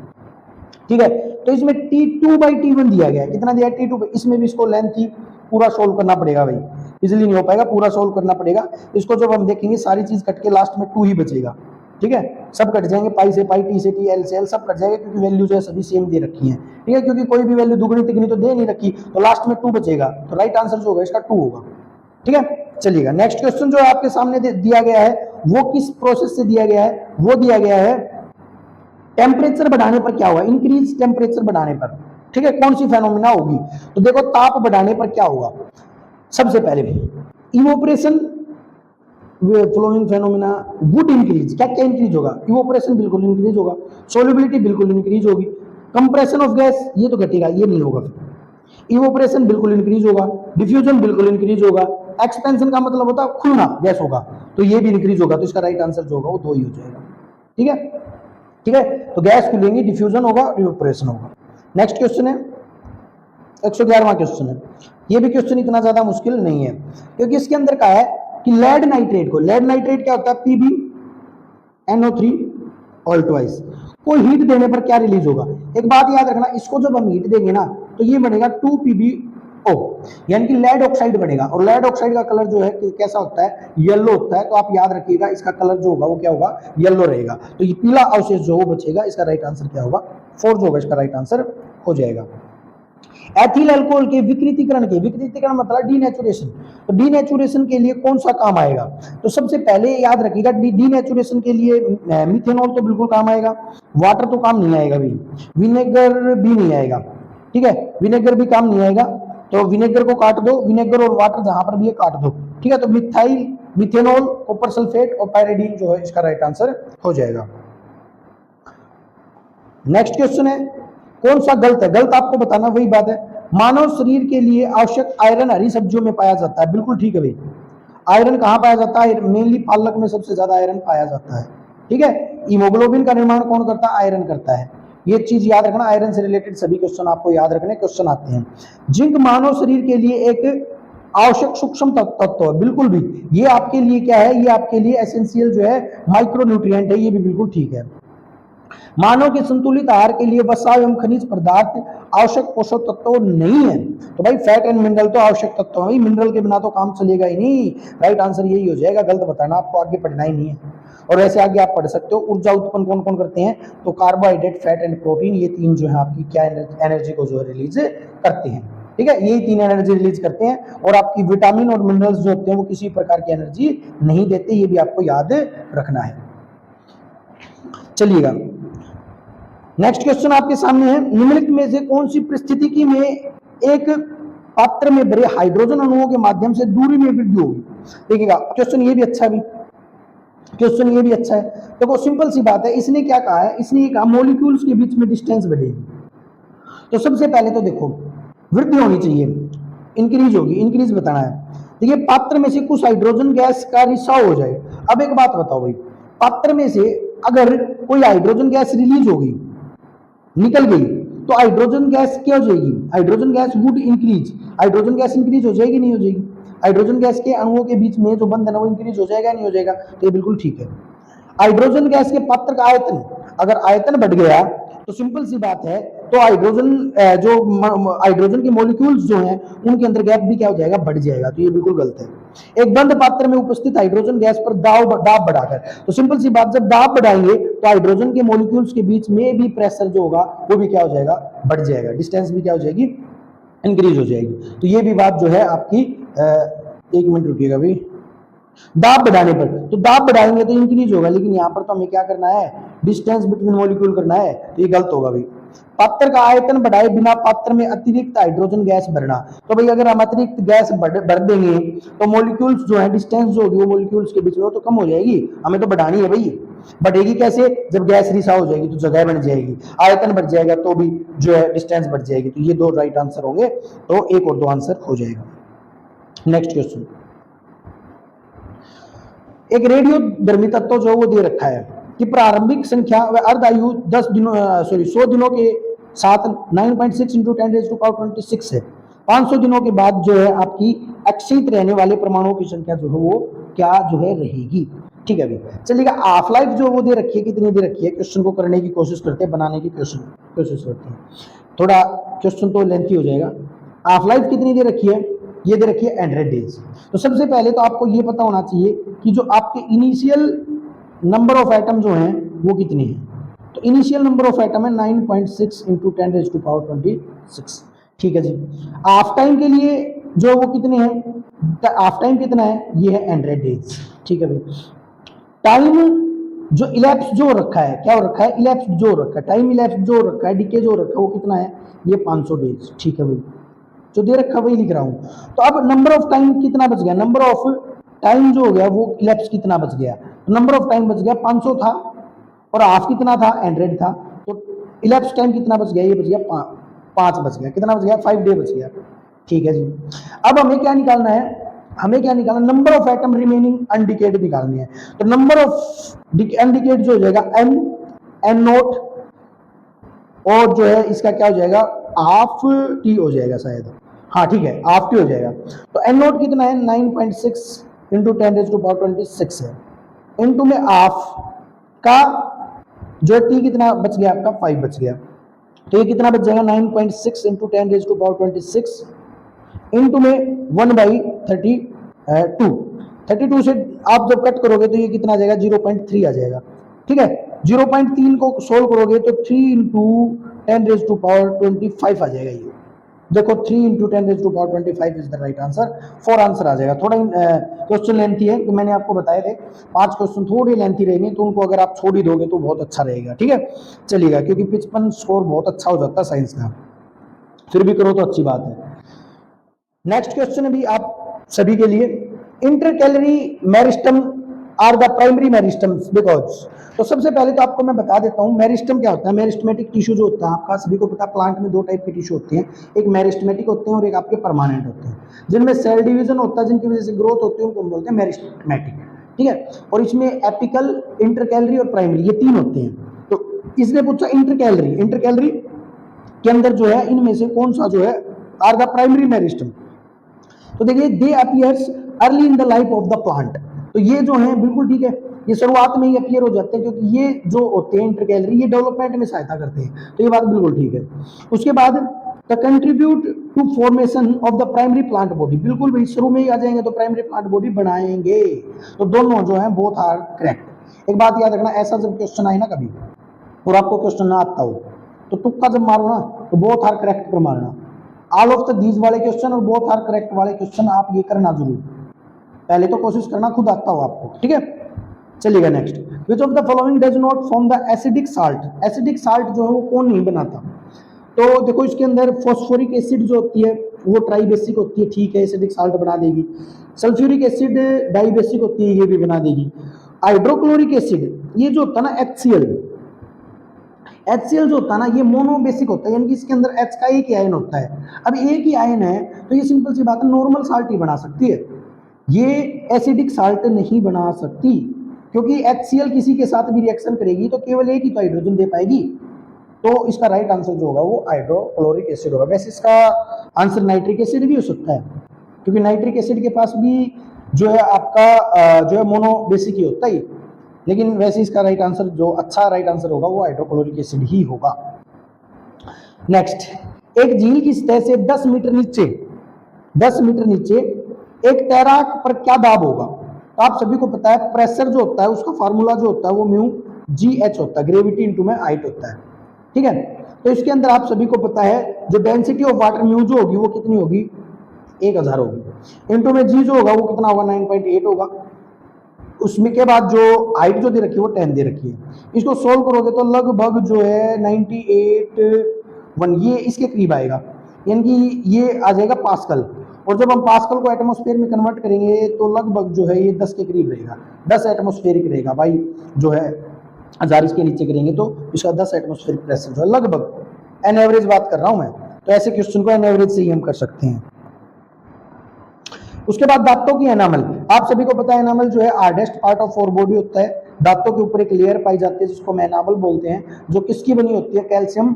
ठीक है, तो इसमें T2/T1 दिया गया है। कितना दिया है? T2, इसमें भी इसको लेंथ थी पूरा सोल्व करना पड़ेगा भाई, इजिली नहीं हो पाएगा, पूरा सोल्व करना पड़ेगा। इसको जब हम देखेंगे सारी चीज कट के लास्ट में 2 ही बचेगा, ठीक है, सब कट जाएंगे, पाई से पाई, टी से टी, एल से एल, सब कट जाएंगे क्योंकि वैल्यू जो है सभी सेम दे रखी है, ठीक है, क्योंकि कोई भी वैल्यू दुगनी तिगनी तो दे नहीं रखी, तो लास्ट में 2 बचेगा, तो राइट आंसर जो होगा इसका 2 होगा, ठीक है। चलिएगा, नेक्स्ट क्वेश्चन जो आपके सामने दिया गया है वो किस प्रोसेस से दिया गया है, वो दिया गया है टेम्परेचर बढ़ाने पर क्या होगा, इंक्रीज टेम्परेचर बढ़ाने पर, ठीक है, कौन सी फेनोमेना होगी। तो देखो ताप बढ़ाने पर क्या होगा, सबसे पहले evaporation, flowing phenomena would increase, क्या क्या इंक्रीज होगा, इवोपरेशन बिल्कुल इंक्रीज होगा, सोल्युबिलिटी बिल्कुल इंक्रीज होगी, कंप्रेशन ऑफ गैस ये तो घटेगा, ये नहीं होगा, इवोपरेशन बिल्कुल इंक्रीज होगा, डिफ्यूजन बिल्कुल इंक्रीज होगा, एक्सपेंशन का मतलब होता है खुलना गैस होगा, तो ये भी इंक्रीज होगा, तो इसका राइट आंसर जो होगा वो 2 ही हो जाएगा, ठीक है, ठीक है, तो गैस खुलेंगी, डिफ्यूजन होगा, इवोपरेशन होगा। नेक्स्ट क्वेश्चन है 111वां क्वेश्चन है, ये भी क्वेश्चन इतना ज्यादा मुश्किल नहीं है, क्योंकि इसके अंदर क्या है कि लेड नाइट्रेट को, लेड नाइट्रेट क्या होता है, PbNO3 ऑल ट्वाइस को हीट देने पर क्या रिलीज होगा। एक बात याद रखना, इसको जब हम हीट देंगे ना तो ये बनेगा 2PbO, यानी कि लेड ऑक्साइड बनेगा, और लेड ऑक्साइड का कलर जो है कैसा होता है, येलो होता है, तो आप याद रखिएगा इसका कलर जो होगा वो क्या होगा, येलो रहेगा, तो ये पीला अवशेष जो वो बचेगा, इसका राइट आंसर क्या होगा, 4 जो होगा इसका राइट आंसर हो जाएगा। एथिल अल्कोहल के विकृतीकरण के, विकृतीकरण मतलब डीनेचुरेशन, तो डीनेचुरेशन के लिए कौन सा काम आएगा, तो सबसे पहले याद रखिएगा डीनेचुरेशन के लिए मिथेनॉल तो बिल्कुल काम आएगा, वाटर तो काम नहीं आएगा भी, विनेगर भी नहीं आएगा, ठीक है, विनेगर भी काम नहीं आएगा, तो विनेगर को काट दो, विनेगर और वाटर जहां पर भी है काट दो, ठीक है, तो मिथाइल, मिथेनॉल, कॉपर सल्फेट और पायरिडीन जो है इसका राइट आंसर हो जाएगा। नेक्स्ट क्वेश्चन है कौन सा गलत है, गलत आपको बताना, वही बात है, मानव शरीर के लिए आवश्यक आयरन हरी सब्जियों में पाया जाता है, बिल्कुल ठीक है भाई, आयरन कहां पाया जाता है, मेनली पालक में सबसे ज्यादा आयरन पाया जाता है, ठीक है, हीमोग्लोबिन का निर्माण कौन करता है, आयरन करता है, ये चीज याद रखना, आयरन से रिलेटेड सभी क्वेश्चन आपको याद रखने, क्वेश्चन आते हैं। जिंक मानव शरीर के लिए एक आवश्यक सूक्ष्म तत्व है, बिल्कुल भी, ये आपके लिए क्या है, ये आपके लिए एसेंशियल जो है माइक्रो न्यूट्रिएंट है, ये भी बिल्कुल ठीक है। मानव के संतुलित आहार के लिए वसा एवं खनिज पदार्थ आवश्यक पोषक तत्व नहीं है, तो भाई फैट एंड मिनरल तो आवश्यक तत्व है, मिनरल के बिना तो काम चलेगा ही नहीं, राइट आंसर यही हो जाएगा, गलत बताना, आपको आगे पढ़ना ही नहीं है, और ऐसे आगे आप पढ़ सकते हो। ऊर्जा उत्पन्न कौन कौन करते हैं, तो कार्बोहाइड्रेट, फैट एंड प्रोटीन, ये 3 जो है आपकी क्या एनर्जी को जो है रिलीज करते हैं, ठीक है, यही 3 एनर्जी रिलीज करते हैं, और आपकी विटामिन और मिनरल्स जो होते हैं वो किसी प्रकार की एनर्जी नहीं देते, ये भी आपको याद रखना है। चलिएगा, नेक्स्ट क्वेश्चन आपके सामने है, निम्नलिखित में से कौन सी परिस्थिति में एक पात्र में भरे हाइड्रोजन अणुओं के माध्यम से दूरी में वृद्धि होगी। देखिएगा क्वेश्चन ये भी अच्छा है, क्वेश्चन ये भी अच्छा है, देखो सिंपल सी बात है, इसने क्या कहा है, इसने ये कहा मॉलिक्यूल्स के बीच में डिस्टेंस बढ़ेगी, तो सबसे पहले तो देखो वृद्धि होनी चाहिए, इंक्रीज होगी, इंक्रीज बताना है, देखिए पात्र में से कुछ हाइड्रोजन गैस का रिसाव हो जाए। अब एक बात बताओ भाई, पात्र में से अगर कोई हाइड्रोजन गैस रिलीज होगी, निकल गई, तो हाइड्रोजन गैस क्या हो जाएगी, hydrogen gas would increase, hydrogen gas increase हो जाएगी नहीं हो जाएगी, हाइड्रोजन गैस के अणुओं के बीच में जो बंधन है वो इंक्रीज हो जाएगा नहीं हो जाएगा, तो ये बिल्कुल ठीक है। हाइड्रोजन गैस के पात्र का आयतन, अगर आयतन बढ़ गया तो सिंपल सी बात है, तो हाइड्रोजन जो हाइड्रोजन के मॉलिक्यूल्स जो हैं उनके अंदर गैप भी क्या हो जाएगा, बढ़ जाएगा, तो ये बिल्कुल गलत है। एक बंद पात्र में उपस्थित हाइड्रोजन गैस पर दाब बढ़ाकर, तो सिंपल सी बात, जब दाब बढ़ाएंगे तो हाइड्रोजन के मॉलिक्यूल्स के बीच में भी प्रेशर जो होगा वो भी क्या हो जाएगा, बढ़ जाएगा, डिस्टेंस भी क्या हो जाएगी, इंक्रीज हो जाएगी, तो ये भी बात जो है आपकी, एक मिनट रुकिएगा भाई, दाब बढ़ाने पर, तो दाब बढ़ाएंगे तो इंक्रीज होगा, लेकिन यहां पर तो हमें क्या करना है, डिस्टेंस बिटवीन मॉलिक्यूल करना है, तो ये गलत होगा भाई। पात्र का आयतन बढ़ाए बिना पात्र में अतिरिक्त हाइड्रोजन गैस भरना, तो भाई अगर हम अतिरिक्त गैस भर देंगे तो मॉलिक्यूल्स जो है, डिस्टेंस जो होगी वो मॉलिक्यूल्स के बीच में वो तो कम हो जाएगी, हमें तो बढ़ानी है भाई, बढ़ेगी कैसे, जब गैस रिसाव हो जाएगी तो जगह बन जाएगी, आयतन बढ़ जाएगा तो भी जो है डिस्टेंस बढ़ जाएगी, तो ये 2 राइट आंसर होंगे, तो 1 और 2 आंसर हो जाएगा। नेक्स्ट क्वेश्चन, एक रेडियो धर्मी तत्व जो वो दे रखा है कि प्रारंभिक संख्या व अर्धायु 100 दिनों के साथ 9.6 इंटू 10⁻26 है, 500 दिनों के बाद जो है आपकी अक्षित रहने वाले परमाणुओं की संख्या जो है वो क्या जो है रहेगी, ठीक है भाई। चलिएगा, हाफ लाइफ जो वो दे रखी है, कितनी दे रखी है, क्वेश्चन को करने की कोशिश करते हैं, बनाने की कोशिश करते हैं, थोड़ा क्वेश्चन तो लेंथी हो जाएगा। हाफ लाइफ कितनी दे रखी है, ये दे रखी है 100 डेज। तो सबसे पहले तो आपको ये पता होना चाहिए कि जो आपके इनिशियल नंबर ऑफ एटम जो हैं वो कितने हैं। तो इनिशियल नंबर ऑफ एटम है 9.6 इंटू 10⁻26। ठीक है जी। हाफ टाइम के लिए जो वो कितने हैं, हाफ टाइम कितना है, ये है 100 डेज। ठीक है भाई। टाइम जो इलैप्स जो रखा है, क्या हो रखा है, इलैप्स जो रखा है, टाइम इलैप्स जो रखा है, डीके जो रखा है वो कितना है, ये 500 डेज। ठीक है भाई, जो दे रखा है वही लिख रहा हूं। तो अब नंबर ऑफ टाइम कितना बच गया, नंबर ऑफ टाइम जो हो गया वो इलैप्स कितना बच गया, नंबर ऑफ टाइम बच गया 500 था और हाफ कितना था, 100 था। तो इलैप्स टाइम कितना बच गया, ये बच गया 5 बच गया, कितना बच गया, 5 डे बच गया। ठीक है जी। अब हमें क्या निकालना है, हमें क्या निकालना, नंबर ऑफ एटम रिमेनिंग अनडिकेड निकालनी है। तो नंबर ऑफ अनडिकेड जो हो जाएगा एन नोट, और जो है इसका क्या हो जाएगा, हाफ टी हो जाएगा शायद, हाँ ठीक है, हाफ टी हो जाएगा। तो एन नोट कितना है, 9.6 इंटू 10⁻26 है, इंटू में हाफ का जो टी कितना बच गया आपका, 5 बच गया। तो ये कितना बच जाएगा, 9.6 इंटू 10⁻26 इंटू में 1/32। 32 से आप जब कट करोगे तो ये कितना आ जाएगा, 0.3 आ जाएगा। ठीक है, 0.3 को सोल्व करोगे तो 3 इंटू 10⁻25 आ जाएगा। ये देखो 3 into 10⁻25 is the right answer, 4 answer आ जाएगा। थोड़ा क्वेश्चन लेंथी है, तो मैंने आपको बताए थे 5 क्वेश्चन थोड़े लेंथी रहेंगे, तो उनको अगर आप छोड़ ही दोगे तो बहुत अच्छा रहेगा। ठीक है, चलिएगा, क्योंकि 55 स्कोर बहुत अच्छा हो जाता है साइंस का, फिर भी करो तो अच्छी बात है। नेक्स्ट क्वेश्चन है भी आप सभी के लिए, intercalary meristem are the primary meristems because. तो सबसे पहले तो आपको मैं बता देता हूं मेरिस्टम क्या होता है। मेरिस्टमेटिक टिश्यू जो होता है, आपका सभी को पता है, प्लांट में 2 टाइप के टिश्यू होते हैं, एक मेरिस्टमेटिक होते हैं और एक आपके परमानेंट होते हैं। जिनमें सेल डिवीजन होता है, जिनकी वजह से ग्रोथ होती है, उनको हम बोलते हैं मेरिस्टमेटिक। ठीक है, और इसमें एपिकल, इंटरकैलरी और प्राइमरी, ये 3 होते हैं। तो इसने पूछा इंटरकैलरी, इंटरकैलरी के अंदर जो है इनमें से कौन सा जो है आर द प्राइमरी मेरिस्टम। तो देखिए, दे appears early in the life of the plant. तो ये जो है बिल्कुल ठीक है, ये शुरुआत में ही अपीयर हो जाते हैं, क्योंकि ये जो होते हैं इंटरकैलरी, ये डेवलपमेंट में सहायता करते हैं। तो ये बात बिल्कुल ठीक है। उसके बाद the contribute to formation of the primary plant body, बिल्कुल भाई शुरू में ही आ जाएंगे तो प्राइमरी प्लांट बॉडी बनाएंगे। तो दोनों जो है बोथ आर करेक्ट। एक बात याद रखना, ऐसा जब क्वेश्चन आए ना कभी और आपको क्वेश्चन ना आता हो, तो तुक्का जब मारो ना तो बोथ आर करेक्ट पर मारना। ऑल ऑफ द दीज वाले क्वेश्चन और बोथ आर करेक्ट वाले क्वेश्चन आप ये करना जरूर, पहले तो कोशिश करना खुद आता हो आपको। ठीक है, चलिएगा next, which of the following does not form the acidic salt. Acidic salt जो है वो कौन नहीं बनाता। तो देखो इसके अंदर फॉस्फोरिक एसिड जो होती है वो ट्राइबेसिक होती है, ठीक है, एसिडिक साल्ट बना देगी। सल्फ्यूरिक एसिड डाइबेसिक होती है, ये भी बना देगी। हाइड्रोक्लोरिक एसिड ये जो होता है ना HCl, HCl जो होता है ना, ये मोनोबेसिक होता है, यानी कि इसके अंदर H का एक ही आयन होता है। अब एक ही आयन है तो ये सिंपल सी बात है, नॉर्मल साल्ट ही बना सकती है, ये एसिडिक साल्ट नहीं बना सकती, क्योंकि HCl किसी के साथ भी रिएक्शन करेगी तो केवल एक ही तो हाइड्रोजन दे पाएगी। तो इसका राइट आंसर जो होगा वो हाइड्रोक्लोरिक एसिड होगा। वैसे इसका आंसर नाइट्रिक एसिड भी हो सकता है, क्योंकि नाइट्रिक एसिड के पास भी जो है आपका जो है मोनोबेसिक ही होता है, लेकिन वैसे इसका राइट आंसर जो अच्छा राइट आंसर होगा वो हाइड्रोक्लोरिक एसिड ही होगा। नेक्स्ट, एक झील की सतह से 10 मीटर नीचे, 10 मीटर नीचे एक तैराक पर क्या दाब होगा। तो आप सभी को पता है प्रेशर जो होता है उसका फार्मूला जो होता है वो म्यू GH होता है, ग्रेविटी इंटू में हाइट होता है। ठीक है, तो इसके अंदर आप सभी को पता है जो डेंसिटी ऑफ वाटर म्यू जो होगी वो कितनी होगी, 1000 होगी, इंटू में जी जो होगा वो कितना होगा, 9.8 होगा। उसमें के बाद जो हाइट जो दे रखी है वो 10 दे रखी है। इसको सोल्व करोगे तो लगभग जो है 98.1 ये इसके करीब आएगा, यानी कि ये आ जाएगा पास्कल। और जब हम पास्कल को एटमॉस्फेयर में कन्वर्ट करेंगे तो लगभग जो है ये 10 के करीब रहेगा, 10 एटमॉस्फेरिक रहेगा भाई। जो है 1000 इसके नीचे करेंगे तो इसका 10 एटमॉस्फेरिक प्रेशर जो है लगभग, एन एवरेज बात कर रहा हूं मैं, तो ऐसे क्वेश्चन को एन एवरेज से ही हम कर सकते हैं। उसके बाद दांतों की एनामल, आप सभी को पता है एनामल जो है hardest part of our body होता है। दांतों के ऊपर एक लेयर पाई जाती है जिसको हम एनामल बोलते हैं, जो किसकी बनी होती है, कैल्शियम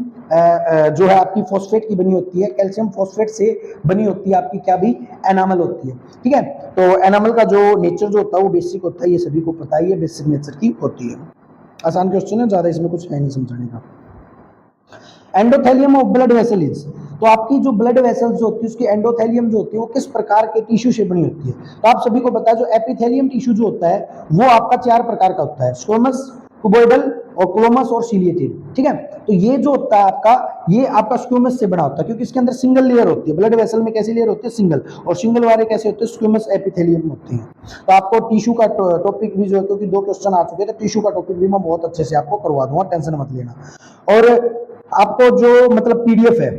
जो है आपकी फॉस्फेट की बनी होती है, कैल्शियम फॉस्फेट से बनी होती है आपकी क्या भी एनामल होती है। ठीक है, तो एनामल का जो नेचर जो होता है वो बेसिक होता है, ये सभी को पता है, ये बेसिक नेचर की होती है। आसान क्वेश्चन है, ज्यादा इसमें कुछ है नहीं समझाने का। Endothelium of blood vessel is, तो आपकी जो ब्लड वेसल्स जो होती है उसकी एंडोथेलियम जो होती है वो किस प्रकार के टिश्यू से बनी होती है? तो आप सभी को पता है जो एपिथेलियम टिश्यू जो होता है वो आपका 4 प्रकार का होता है, स्क्वैमस, क्यूबोइडल और क्लोमस और सिलिएटेड। ठीक है, तो ये जो होता है आपका, ये आपका स्क्वैमस से बना होता है क्योंकि इसके अंदर सिंगल लेयर होती है। ब्लड वेसल में कैसी लेयर होती है? सिंगल, और सिंगल वाले कैसे होते हैं? स्क्वैमस एपिथेलियम होते हैं। तो आपको टिश्यू का टॉपिक भी जो है, क्योंकि 2 क्वेश्चन आ चुके थे, टिश्यू का टॉपिक भी मैं बहुत अच्छे से आपको करवा दूंगा, टेंशन मत लेना। और आपको जो मतलब पीडीएफ है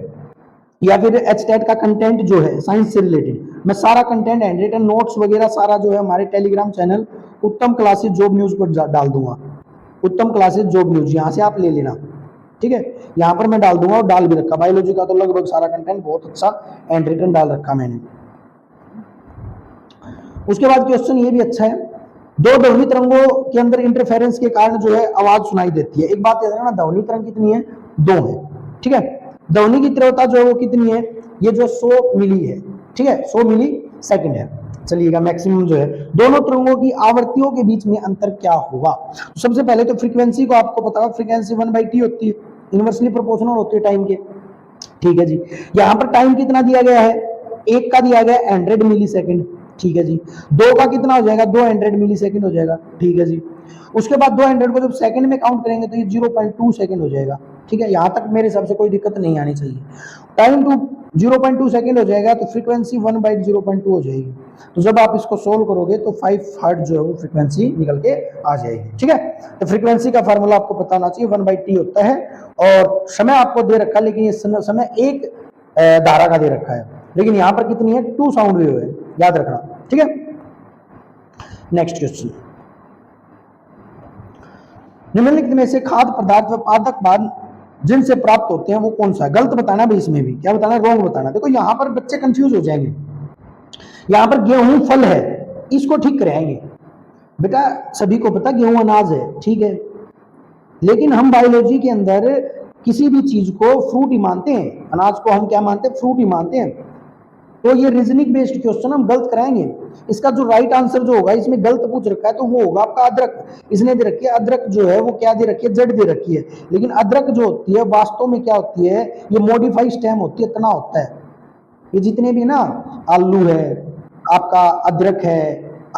या फिर एचटेट का कंटेंट जो है साइंस से रिलेटेड, मैं सारा कंटेंट हैंड रिटन नोट्स वगैरह सारा जो है हमारे टेलीग्राम चैनल उत्तम क्लासेस जॉब न्यूज पर डाल दूंगा। उत्तम क्लासेस जॉब न्यूज, यहाँ से आप ले लेना। ठीक है, यहाँ पर मैं डाल दूंगा और डाल भी रखा। बायोलॉजी का तो लगभग सारा कंटेंट बहुत अच्छा हैंड रिटन डाल रखा मैंने। उसके बाद क्वेश्चन ये भी अच्छा है, 2 ध्वनि तरंगों के अंदर इंटरफेरेंस के कारण जो है आवाज सुनाई देती है। एक बात याद रखना, ध्वनि तरंग कितनी है? 2 है। ठीक है, ध्वनि की तीव्रता जो है वो कितनी है? ये जो 100 मिली है। ठीक है, 100 मिली सेकंड है। चलिएगा, मैक्सिमम जो है दोनों तरंगों की आवृत्तियों के बीच में अंतर क्या होगा? तो सबसे पहले तो फ्रीक्वेंसी को आपको पता होगा, फ्रीक्वेंसी 1/t होती है, इनवर्सली प्रोपोर्शनल होती है टाइम के। ठीक है जी, यहाँ पर टाइम कितना दिया गया है? 1 का दिया गया 100 मिली सेकेंड। ठीक है जी, 2 का कितना हो जाएगा? 200 मिली सेकेंड हो जाएगा। ठीक है जी, उसके बाद 200 को जब सेकंड में काउंट करेंगे तो ये 0.2 सेकंड हो जाएगा। ठीक है, यहाँ तक मेरे हिसाब से कोई दिक्कत नहीं आनी चाहिए। टाइम टू 0.2 सेकंड हो जाएगा तो फ्रीक्वेंसी 1/0.2 हो जाएगी। तो जब आप इसको सोल्व करोगे तो 5 हर्ट्ज जो है वो फ्रीक्वेंसी निकल के आ जाएगी। ठीक है, तो फ्रीक्वेंसी का फार्मूला आपको पता होना चाहिए, 1/t होता है। और समय आपको दे रखा है, लेकिन ये समय एक धारा का दे रखा है, लेकिन यहाँ पर कितनी है? 2 साउंड वेव है, याद रखना। ठीक है, नेक्स्ट क्वेश्चन, निम्नलिखित में से खाद्य पदार्थ व पादप बाद जिनसे प्राप्त होते हैं वो कौन सा है? गलत बताना है भाई, इसमें भी क्या बताना है? रॉन्ग बताना। देखो यहाँ पर बच्चे कंफ्यूज हो जाएंगे। यहाँ पर गेहूं फल है, इसको ठीक कराएंगे बेटा, सभी को पता गेहूं अनाज है। ठीक है, लेकिन हम बायोलॉजी के अंदर किसी भी चीज को फ्रूट ही मानते हैं, अनाज को हम क्या मानते हैं? फ्रूट ही मानते हैं। तो ये रीजनिंग बेस्ड क्वेश्चन हम गलत कराएंगे। इसका जो राइट आंसर जो होगा, इसमें गलत पूछ रखा है तो वो होगा आपका अदरक। इसने दे रखी है अदरक जो है वो क्या दे रखी है? जड़ दे रखी है, लेकिन अदरक जो होती है वास्तव में क्या होती है? ये मॉडिफाइड स्टेम होती है, तना होता है। ये जितने भी ना, आलू है आपका, अदरक है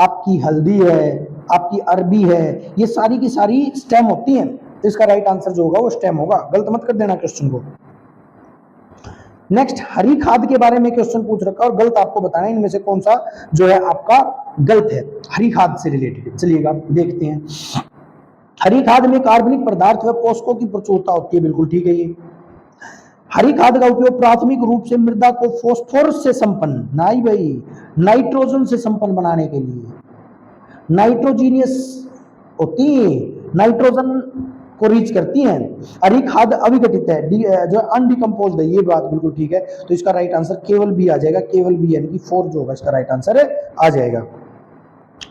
आपकी, हल्दी है आपकी, अरबी है, ये सारी की सारी स्टेम होती है। तो इसका राइट आंसर जो होगा वो स्टेम होगा। गलत मत कर देना क्वेश्चन को। नेक्स्ट, हरी खाद के बारे में क्वेश्चन पूछ रखा और गलत आपको बताना है इनमें से कौन सा जो है आपका गलत है हरी खाद से रिलेटेड। चलिएगा देखते हैं। हरी खाद में कार्बनिक पदार्थ व पोषकों की प्रचुरता होती है, बिल्कुल ठीक है। ये हरी खाद का उपयोग प्राथमिक रूप से मृदा को फॉस्फोरस से संपन्न, नहीं भाई, नाइट्रोजन से संपन्न बनाने के लिए, नाइट्रोजीनियस होती है, नाइट्रोजन को रीच करती हैं। हरी खाद अविघटित है, जो अनडिकम्पोज्ड है, ये बात बिल्कुल ठीक है। तो इसका राइट आंसर केवल बी आ जाएगा, केवल बी यानी कि 4 जो होगा इसका राइट आंसर आ जाएगा।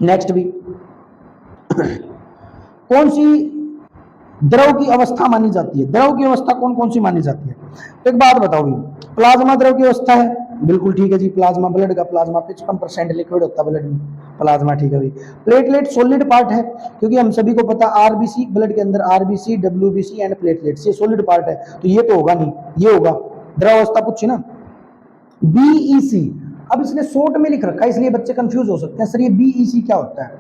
नेक्स्ट भी, कौन सी द्रव की अवस्था मानी जाती है? द्रव की अवस्था कौन कौन सी मानी जाती है? तो एक बात बताओ, प्लाज्मा द्रव की अवस्था है, बिल्कुल ठीक है जी। प्लाज्मा, ब्लड का प्लाज्मा 55% लिक्विड होता है ब्लड में, प्लाज्मा ठीक है भाई। प्लेटलेट सॉलिड पार्ट है, क्योंकि हम सभी को पता आरबीसी, ब्लड के अंदर आरबीसी, डब्ल्यूबीसी एंड प्लेटलेट्स, ये सॉलिड पार्ट है, तो ये तो होगा नहीं, ये होगा। द्रव अवस्था पूछी ना, बीईसी। अब इसने शॉर्ट में लिख रखा है इसलिए बच्चे कंफ्यूज हो सकते हैं, सर ये बीईसी क्या होता है?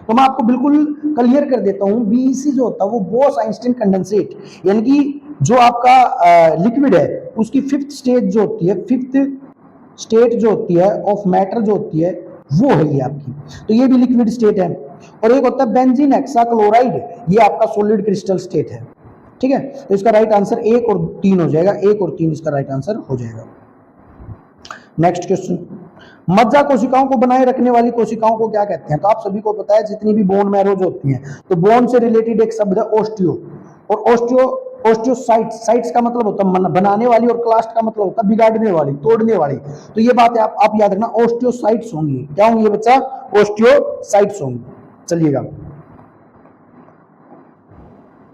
तो मैं आपको बिल्कुल क्लियर कर देता हूं। बीईसी जो होता है वो बोस आइंस्टीन कंडेंसेट, यानी कि जो आपका लिक्विड है उसकी 5th स्टेज जो होती है, 5th स्टेट जो होती है ऑफ मैटर जो होती है वो है ये आपकी। तो ये भी लिक्विड स्टेट है। और एक होता है बेंजीन हेक्साक्लोराइड, ये आपका सॉलिड क्रिस्टल स्टेट है। ठीक है, तो इसका राइट आंसर 1 और 3 हो जाएगा, 1 और 3 इसका राइट आंसर हो जाएगा। नेक्स्ट क्वेश्चन, मज्जा कोशिकाओं को बनाए रखने वाली कोशिकाओं को क्या कहते हैं? तो आप सभी को पता है जितनी भी बोन मैरो जो होती हैं, तो बोन से रिलेटेड एक शब्द है ओस्टियो, और ओस्टियोसाइट्स, साइट्स का मतलब होता है बनाने वाली, और क्लास्ट का मतलब होता है बिगाड़ने वाली, तोड़ने वाली। तो ये बात है आप याद रखना, ओस्टियोसाइट्स होंगी। क्या होंगी बच्चा? ओस्टियोसाइट्स होंगी। चलिएगा,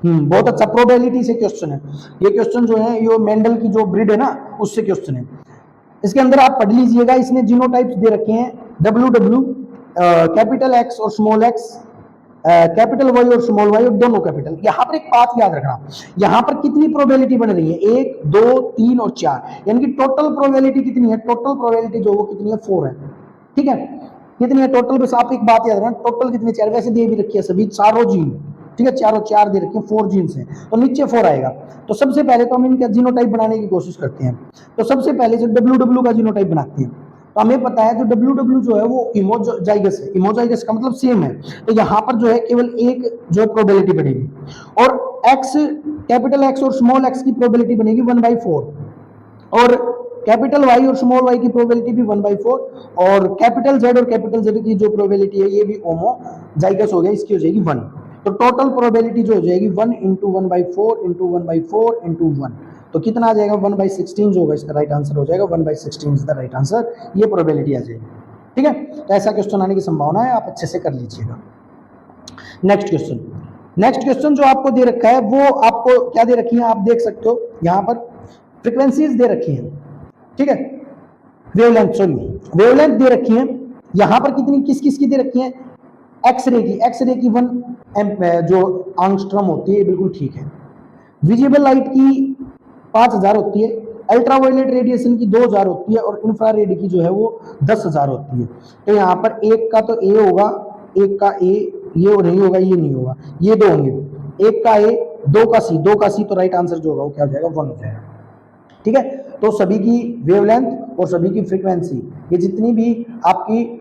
बहुत अच्छा, प्रोबेबिलिटी से क्वेश्चन है ये। क्वेश्चन जो है ये मेंडल की जो ब्रीड है ना उससे क्वेश्चन है। इसके अंदर आप पढ़ लीजिएगा, इसने जीनोटाइप्स दे रखे हैं, WW, कैपिटल X और स्मॉल x, कैपिटल वाई और स्मॉल वाई और दोनों कैपिटल। यहां पर एक बात याद रखना, यहां पर कितनी प्रोबेबिलिटी बन रही है, 1 2 3 और 4, यानी कि टोटल प्रोबेबिलिटी कितनी है, टोटल प्रोबेबिलिटी जो वो कितनी है 4 है। ठीक है, कितनी है टोटल, बस आप एक बात याद रखना, टोटल कितनी 4, वैसे दे भी रखी है सभी चारों जीन। ठीक है, चारों 4 दे रखे हैं, 4 जीन्स हैं, तो नीचे 4 आएगा। तो सबसे पहले तो हम इनका जीनोटाइप बनाने की कोशिश करते हैं। तो सबसे पहले जो WW का जीनोटाइप बनाते हैं, तो हमें पता है जो WW जो है वो इमोजाइगस है, इमोजाइगस का मतलब सेम है। तो यहाँ पर जो है केवल एक जो प्रोबेबिलिटी बनेगी, और x, कैपिटल X और स्मॉल x की प्रोबेबिलिटी बनेगी 1/4, और कैपिटल Y और स्मॉल y की प्रोबेबिलिटी भी 1/4, और कैपिटल Z और कैपिटल Z की जो प्रोबेबिलिटी है ये भी होमोजाइगस हो गया, इसकी हो जाएगी 1। तो टोटल प्रोबेबिलिटी जो हो जाएगी 1 × 1/4 × 1/4 × 1, तो कितना आ जाएगा 1/16 जो होगा इसका राइट आंसर हो जाएगा, 1/16 इज द राइट आंसर, ये प्रोबेबिलिटी आ जाएगी। ठीक है, तो ऐसा क्वेश्चन आने की संभावना है, आप अच्छे से कर लीजिएगा। नेक्स्ट क्वेश्चन, नेक्स्ट क्वेश्चन जो आपको दे रखा है वो आपको क्या दे रखी है, आप देख सकते हो यहाँ पर फ्रीक्वेंसीज दे रखी हैं। ठीक है, वेवलेंथ, सॉरी वेवलेंथ दे रखी है। यहाँ पर कितनी किस किस की दे रखी है, एक्सरे की 1 जो एंगस्ट्रॉम होती है, बिल्कुल ठीक है। विजिबल लाइट की 5000 होती है, अल्ट्रावायलेट रेडिएशन की 2000 होती है, और इंफ्रारेड की जो है वो 10,000 होती है। तो यहाँ पर एक का तो ए होगा, एक का ए ये नहीं होगा, ये नहीं होगा, ये दो होंगे, एक का ए, दो का सी, तो राइट आंसर जो होगा वो क्या हो जाएगा, 1 हो जाएगा। ठीक है, तो सभी की वेवलेंथ और सभी की फ्रीक्वेंसी, ये जितनी भी आपकी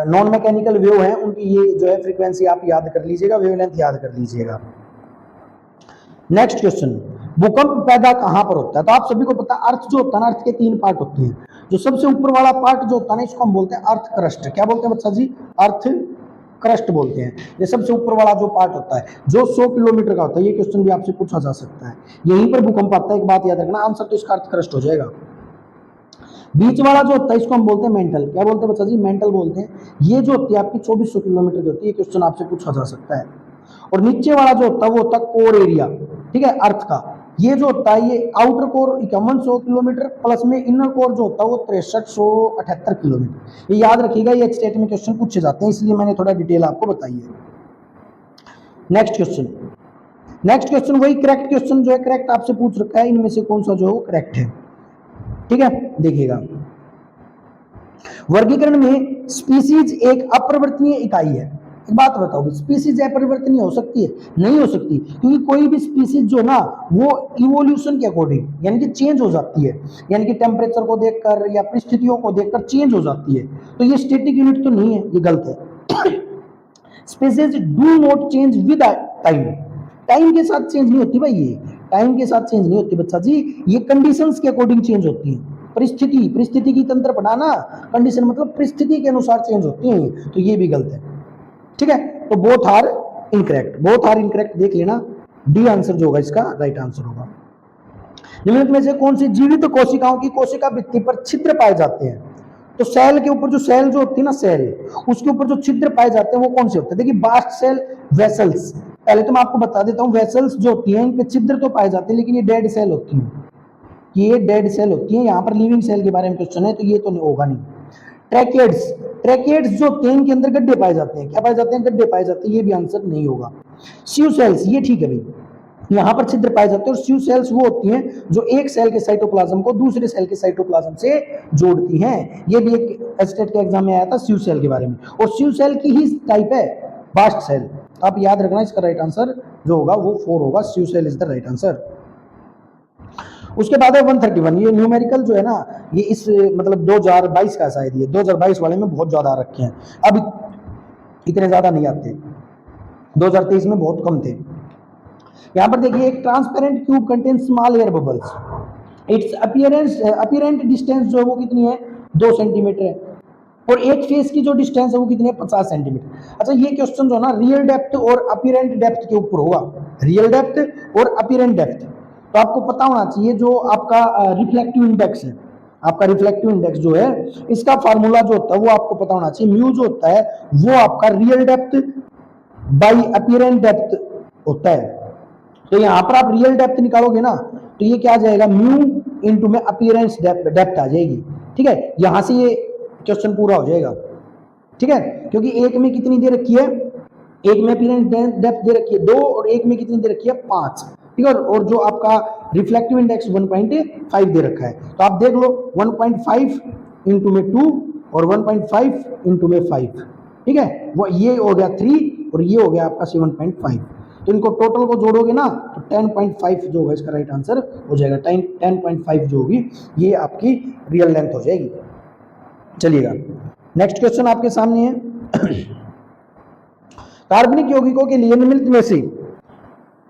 नॉन मैकेनिकल वेव है उनकी ये जो है फ्रीक्वेंसी आप याद कर लीजिएगा, वेवलेंथ याद कर लीजिएगा। नेक्स्ट क्वेश्चन, भूकंप पैदा कहां पर होता है, तो आप सभी को पता है अर्थ जो होता है ना, अर्थ के 3 पार्ट होते हैं। जो सबसे ऊपर वाला पार्ट जो होता है ना, इसको हम बोलते हैं अर्थ क्रस्ट। क्या बोलते हैं बच्चा जी, अर्थ क्रस्ट बोलते हैं। ये सबसे ऊपर वाला जो पार्ट होता है जो 100 किलोमीटर का होता है, ये क्वेश्चन भी आपसे पूछा जा सकता है, यहीं पर भूकंप आता है, एक बात याद रखना, आंसर तो इसका अर्थ क्रस्ट हो जाएगा। बीच वाला जो होता है इसको हम बोलते हैं मेंटल। क्या बोलते हैं बच्चा जी, मेंटल बोलते हैं। ये जो होती है आपकी 2400 किलोमीटर की होती है, क्वेश्चन आपसे पूछा जा सकता है। और नीचे वाला जो होता है वो होता है कोर एरिया, ठीक है, अर्थ का। ये जो होता है ये आउटर कोर 5100 किलोमीटर, प्लस में इनर कोर जो होता है वो 6378 किलोमीटर। ये याद रखिएगा, ये स्टेट में क्वेश्चन पूछे जाते हैं, इसलिए मैंने थोड़ा डिटेल आपको बताई है। नेक्स्ट क्वेश्चन, नेक्स्ट क्वेश्चन वही करेक्ट क्वेश्चन जो है, करेक्ट आपसे पूछ रखा है, इनमें से कौन सा जो है वो करेक्ट है। ठीक है, देखिएगा, वर्गीकरण में स्पीसीज एक अपरिवर्तनीय इकाई है। एक बात बताओ, स्पीसीज अपरिवर्तनीय हो सकती है? नहीं हो सकती, क्योंकि कोई भी स्पीसीज जो ना वो इवोल्यूशन के अकॉर्डिंग यानी कि चेंज हो जाती है, यानी कि टेम्परेचर को देखकर या परिस्थितियों को देखकर चेंज हो जाती है। तो ये स्टैटिक यूनिट तो नहीं है, ये गलत है। Species do not change with time, time के साथ चेंज नहीं होती भाई, ये टाइम के साथ चेंज नहीं होती बच्चा जी, ये कंडीशंस के अकॉर्डिंग चेंज होती है। परिस्थिति की तंत्र पढ़ाना, कंडीशन मतलब परिस्थिति के अनुसार चेंज होती है, तो ये भी गलत है। ठीक है, तो both are incorrect, both are incorrect, देख लेना, डी आंसर जो होगा इसका राइट आंसर होगा। निम्नलिखित में से कौन सी जीवित कोशिकाओं की कोशिका भित्ति पर छिद्र पाए जाते हैं? तो सेल के ऊपर जो सेल जो होती है ना, सेल उसके ऊपर जो छिद्र पाए जाते हैं वो कौन से होते हैं? देखिए, बास्ट सेल, वेसल्स। पहले तो मैं आपको बता देता हूँ, वेसल्स जो होती हैं इन पे छिद्र तो पाए जाते हैं, लेकिन ये डेड सेल होती हैं, ये डेड सेल होती है। यहाँ पर लिविंग सेल के बारे में क्वेश्चन है, तो ये तो होगा नहीं। ट्रैकेड्स, ट्रैकेड्स जो होते हैं इनके अंदर गड्ढे पाए जाते हैं, क्या पाए जाते हैं? गड्ढे पाए जाते हैं, ये भी आंसर नहीं होगा। स्यू सेल्स, ये ठीक है भाई, यहाँ पर छिद्र पाए जाते हैं। और स्यू सेल्स वो होती हैं जो एक सेल के साइटोप्लाज्म को दूसरे सेल के साइटोप्लाज्म से जोड़ती हैं। ये भी एक एस्टेट के एग्जाम में आया था स्यू सेल के बारे में, और स्यू सेल की ही टाइप है बास्ट सेल। आप याद रखना, इसका राइट आंसर जो होगा वो 4 होगा, स्यू सेल इज द राइट आंसर। उसके बाद है 131, ये न्यूमेरिकल जो है ना, ये इस मतलब 2022 का शायद, ये 2022 वाले में बहुत ज्यादा रखे हैं, अब इतने ज्यादा नहीं आते, 2023 में बहुत कम थे। यहां पर देखिए, एक transparent cube contain small air bubbles, it's apparent distance जो है वो कितनी है? 2 सेंटीमीटर है, और एक फेस की जो डिस्टेंस है वो कितनी है? 50 सेंटीमीटर। अच्छा, ये क्वेश्चन जो है ना रियल डेप्थ और अपीरेंट डेप्थ के ऊपर होगा, रियल डेप्थ और अपीरेंट डेप्थ। तो आपको पता होना चाहिए जो आपका रिफ्लेक्टिव इंडेक्स है, आपका रिफ्लेक्टिव इंडेक्स जो है इसका फार्मूला जो होता है वो आपको पता होना चाहिए। म्यू जो होता है वो आपका real depth by apparent depth होता है। तो यहां पर आप रियल डेप्थ निकालोगे ना, तो ये क्या आ जाएगा? म्यू इंटू में अपीरेंस डेप्थ आ जाएगी। ठीक है, यहां से ये क्वेश्चन पूरा हो जाएगा। ठीक है, क्योंकि एक में कितनी दे रखी है? एक में अपीयरेंस डेप्थ दे रखी है 2 और एक में कितनी दे रखी है 5, ठीक है। और जो आपका रिफ्लेक्टिव इंडेक्स 1.5 दे रखा है, तो आप देख लो 1.5 इंटू में 2 और 1.5 इंटू में 5, ठीक है। वो ये हो गया 3 और ये हो गया आपका 7.5। तो इनको टोटल को जोड़ोगे ना तो 10.5 जो होगा इसका राइट आंसर हो जाएगा। 10.5 जो होगी ये आपकी रियल लेंथ हो जाएगी। चलिएगा नेक्स्ट क्वेश्चन आपके सामने है। कार्बनिक यौगिकों के लिए निम्नलिखित में से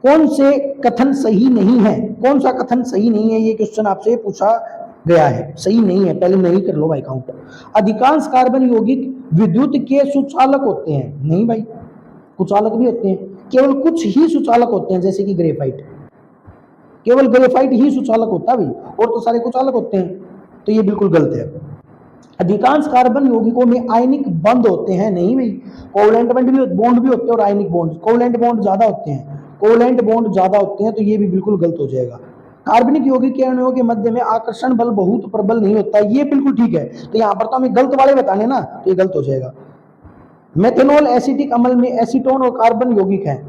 कौन से कथन सही नहीं है? कौन सा कथन सही नहीं है, ये क्वेश्चन आपसे पूछा गया है। सही नहीं है, पहले नहीं कर लो भाई काउंट। अधिकांश कार्बन यौगिक विद्युत के सुचालक होते हैं। नहीं भाई, कुचालक भी होते हैं, केवल कुछ ही सुचालक होते हैं, जैसे कि ग्रेफाइट। केवल ग्रेफाइट ही सुचालक होता है भाई, और तो सारे कुचालक होते हैं। तो ये बिल्कुल गलत है। अधिकांश कार्बन यौगिकों में आयनिक बंध होते हैं। नहीं भाई, कोवलेंट बॉन्ड भी होते हैं और आयनिक बॉन्ड, कोवलेंट बॉन्ड ज्यादा होते हैं, कोवलेंट बॉन्ड ज्यादा होते हैं, तो ये भी बिल्कुल गलत हो जाएगा। कार्बनिक यौगिक के अणुओं के मध्य में आकर्षण बल बहुत प्रबल नहीं होता, ये बिल्कुल ठीक है। तो यहाँ पर तो हमें गलत वाले बताने ना, तो ये गलत हो जाएगा। मेथेनॉल एसिटिक अम्ल में एसीटोन और कार्बन यौगिक हैं,